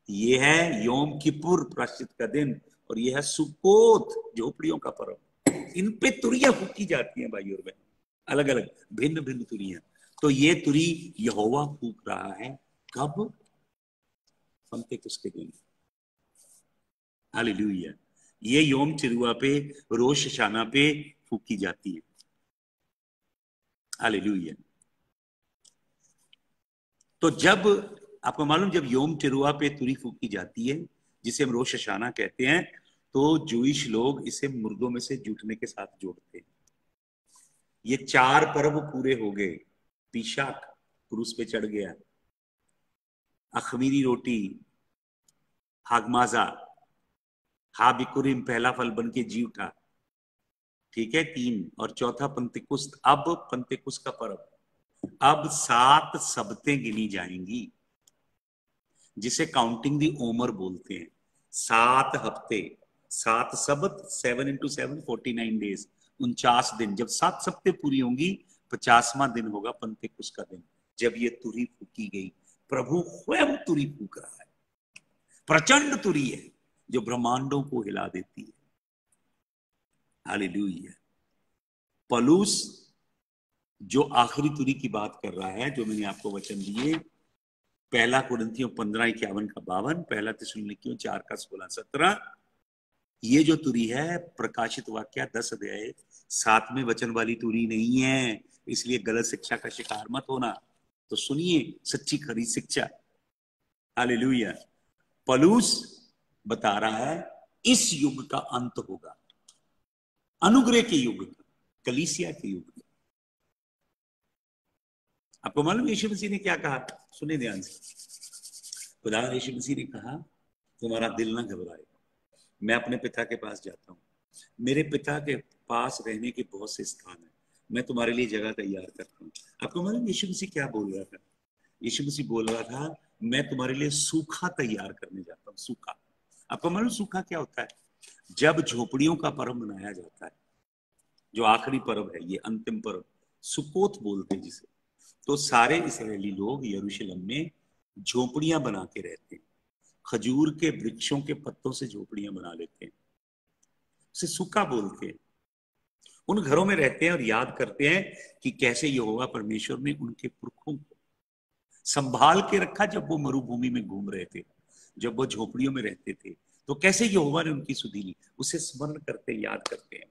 Speaker 1: ये है योम किपुर, प्रायश्चित का दिन। और ये है सुकोत, झोपड़ियों का पर्व। इन पे तुरियां फूकी जाती हैं भाई और बहन, अलग अलग भिन्न भिन्न तुरियां। तो ये तुरी यहोवा फूक रहा है कब? पंतेकुस के दिन। हालेलुया। ये योम चिरुआ पे, रोश हशाना पे फूकी जाती है। हालेलुया। तो जब आपको मालूम, जब योम चिरुआ पे तुरी फूकी जाती है, जिसे हम रोश हशाना कहते हैं, तो जूइश लोग इसे मुर्दों में से जुटने के साथ जोड़ते हैं। ये 4 पर्व पूरे हो गए। पीशाक क्रूस पे चढ़ गया, अखमीरी रोटी, हागमाजा, हा बिकुरिम पहला फल बन के जी उठा, ठीक है 3, और चौथा पंतेकुस्त। अब पंतेकुस्त का पर्व, अब 7 सबतें गिनी जाएंगी, जिसे काउंटिंग दी ओमर बोलते हैं। 7 हफ्ते, 7 सबत, 7 × 7 49 डेज, 49 दिन। जब 7 सप्ते पूरी होंगी, 50वां दिन होगा पंतेकुस्त का दिन, जब ये तुरी फूकी गई। प्रभु स्वयं तुरी फूक रहा है, प्रचंड तुरी है जो ब्रह्मांडों को हिला देती है। हालेलुया। पौलुस जो आखिरी तुरी की बात कर रहा है, जो मैंने आपको वचन दिए, 1 कुरिन्थियों 15:51 का 52, 1 थिस्सलुनीकियों 4 का 16-17, ये जो तुरी है प्रकाशित वाक्य 10 अध्याय 7वें वचन वाली तुरी नहीं है, इसलिए गलत शिक्षा का शिकार मत होना। तो सुनिए सच्ची खरी शिक्षा। हालेलुया। पौलुस बता रहा है इस युग का अंत होगा, अनुग्रह के युग का, कलीसिया के युग का। आपको मालूम यीशु मसीह ने क्या कहा? सुने ध्यान से। खुदा यीशु मसीह ने कहा तुम्हारा दिल ना घबराए, मैं अपने पिता के पास जाता हूँ, मेरे पिता के पास रहने के बहुत से स्थान है, मैं तुम्हारे लिए जगह तैयार करता हूँ। आपको मालूम यीशु मसीह क्या बोल रहा था? यीशु मसीह बोल रहा था मैं तुम्हारे लिए सूखा तैयार करने जाता हूँ। सूखा, आपको मालूम सूखा क्या होता है? जब झोपड़ियों का पर्व मनाया जाता है, जो आखिरी पर्व है, ये अंतिम पर्व सुकोत बोलते हैं जिसे, तो सारे इस्राएली लोग यरूशलेम में झोपड़ियां बना के रहते हैं, खजूर के वृक्षों के पत्तों से झोपड़ियां बना लेते हैं, उसे सूखा बोलते हैं। उन घरों में रहते हैं और याद करते हैं कि कैसे यहोवा परमेश्वर ने उनके पुरखों को संभाल के रखा जब वो मरुभूमि में घूम रहे थे, जब वो झोपड़ियों में रहते थे, तो कैसे यहोवा ने उनकी सुधि ली, उसे स्मरण करते हैं, याद करते हैं,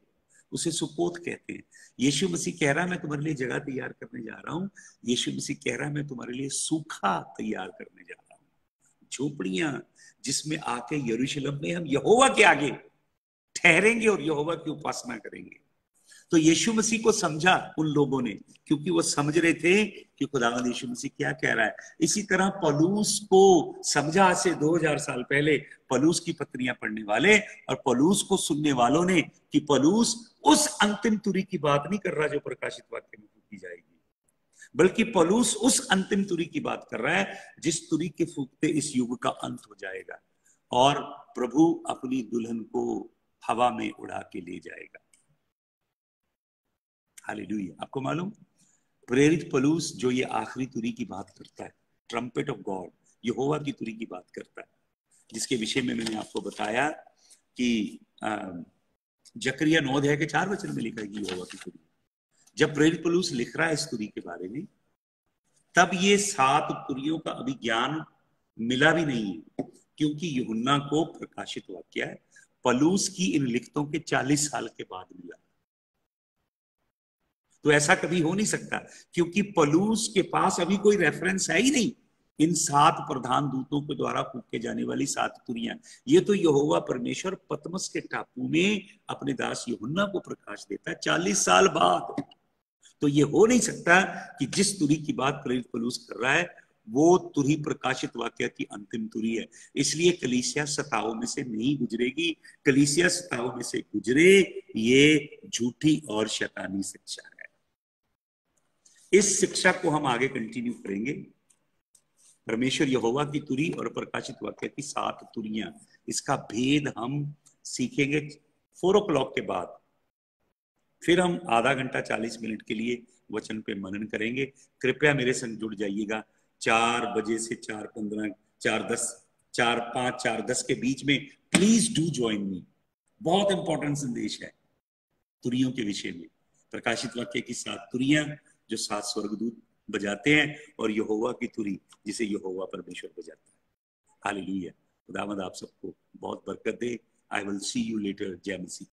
Speaker 1: उसे सुकोत कहते हैं। यीशु मसीह कह रहा है मैं तुम्हारे लिए जगह तैयार करने जा रहा हूं। यीशु मसीह कह रहा है मैं तुम्हारे लिए सूखा तैयार करने जा रहा हूं, झोपड़ियां जिसमें आके यरूशलेम में हम यहोवा के आगे ठहरेंगे और यहोवा की उपासना करेंगे। तो यीशु मसीह को समझा उन लोगों ने, क्योंकि वो समझ रहे थे कि खुदावंद यीशु मसीह क्या कह रहा है। इसी तरह पौलुस को समझा आज से 2000 साल पहले पौलुस की पत्रियां पढ़ने वाले और पौलुस को सुनने वालों ने, कि पौलुस उस अंतिम तुरी की बात नहीं कर रहा जो प्रकाशित वाक्य में फूकी जाएगी, बल्कि पौलुस उस अंतिम तुरी की बात कर रहा है जिस तुरी के फूकते इस युग का अंत हो जाएगा और प्रभु अपनी दुल्हन को हवा में उड़ा के ले जाएगा। हालेलुया। आपको मालूम प्रेरित पौलुस जो ये आखिरी तुरी की बात करता है, ट्रम्पेट ऑफ गॉड, यहोवा की तुरी की बात करता है, जिसके विषय में मैंने आपको बताया कि जकरिया 9 अध्याय के 4 वचन में लिखा है कि यहोवा की तुरी। जब प्रेरित पौलुस लिख रहा है इस तुरी के बारे में, तब ये 7 तुरियों का अभी ज्ञान मिला भी नहीं है, क्योंकि यूहन्ना को प्रकाशित वाक्य है पौलुस की इन लिखतों के 40 साल के बाद मिला। तो ऐसा कभी हो नहीं सकता, क्योंकि पौलुस के पास अभी कोई रेफरेंस है ही नहीं इन 7 प्रधान दूतों के द्वारा फूके जाने वाली 7 तुरियां। ये तो यहोवा परमेश्वर पतमस के टापू में अपने दास यूहन्ना को प्रकाश देता है 40 साल बाद। तो ये हो नहीं सकता कि जिस तुरी की बात प्रेरित पौलुस कर रहा है वो तुरी प्रकाशित वाक्य की अंतिम तुरी है। इसलिए कलीसिया सताओं में से नहीं गुजरेगी, कलीसिया सताओं में से गुजरे ये झूठी और शैतानी शिक्षा है। इस शिक्षा को हम आगे कंटिन्यू करेंगे। परमेश्वर यहोवा की तुरी और प्रकाशित वाक्य की 7 तुरियां, इसका भेद हम सीखेंगे 4 o'clock के बाद। फिर हम आधा घंटा 40 मिनट के लिए वचन पे मनन करेंगे। कृपया मेरे संग जुड़ जाइएगा 4 बजे से 4:15, 4:10, 4:05, 4:10 के बीच में। Please do join me. बहुत इंपॉर्टेंट संदेश है तुरियों के विषय में। प्रकाशित वाक्य की 7 तुरियां जो 7 स्वर्गदूत बजाते हैं और यहोवा की तुरी जिसे यहोवा परमेश्वर बजाता है। हालेलुया। खुदावंद आप सबको बहुत बरकत दे। I will see you later. जय मसीह।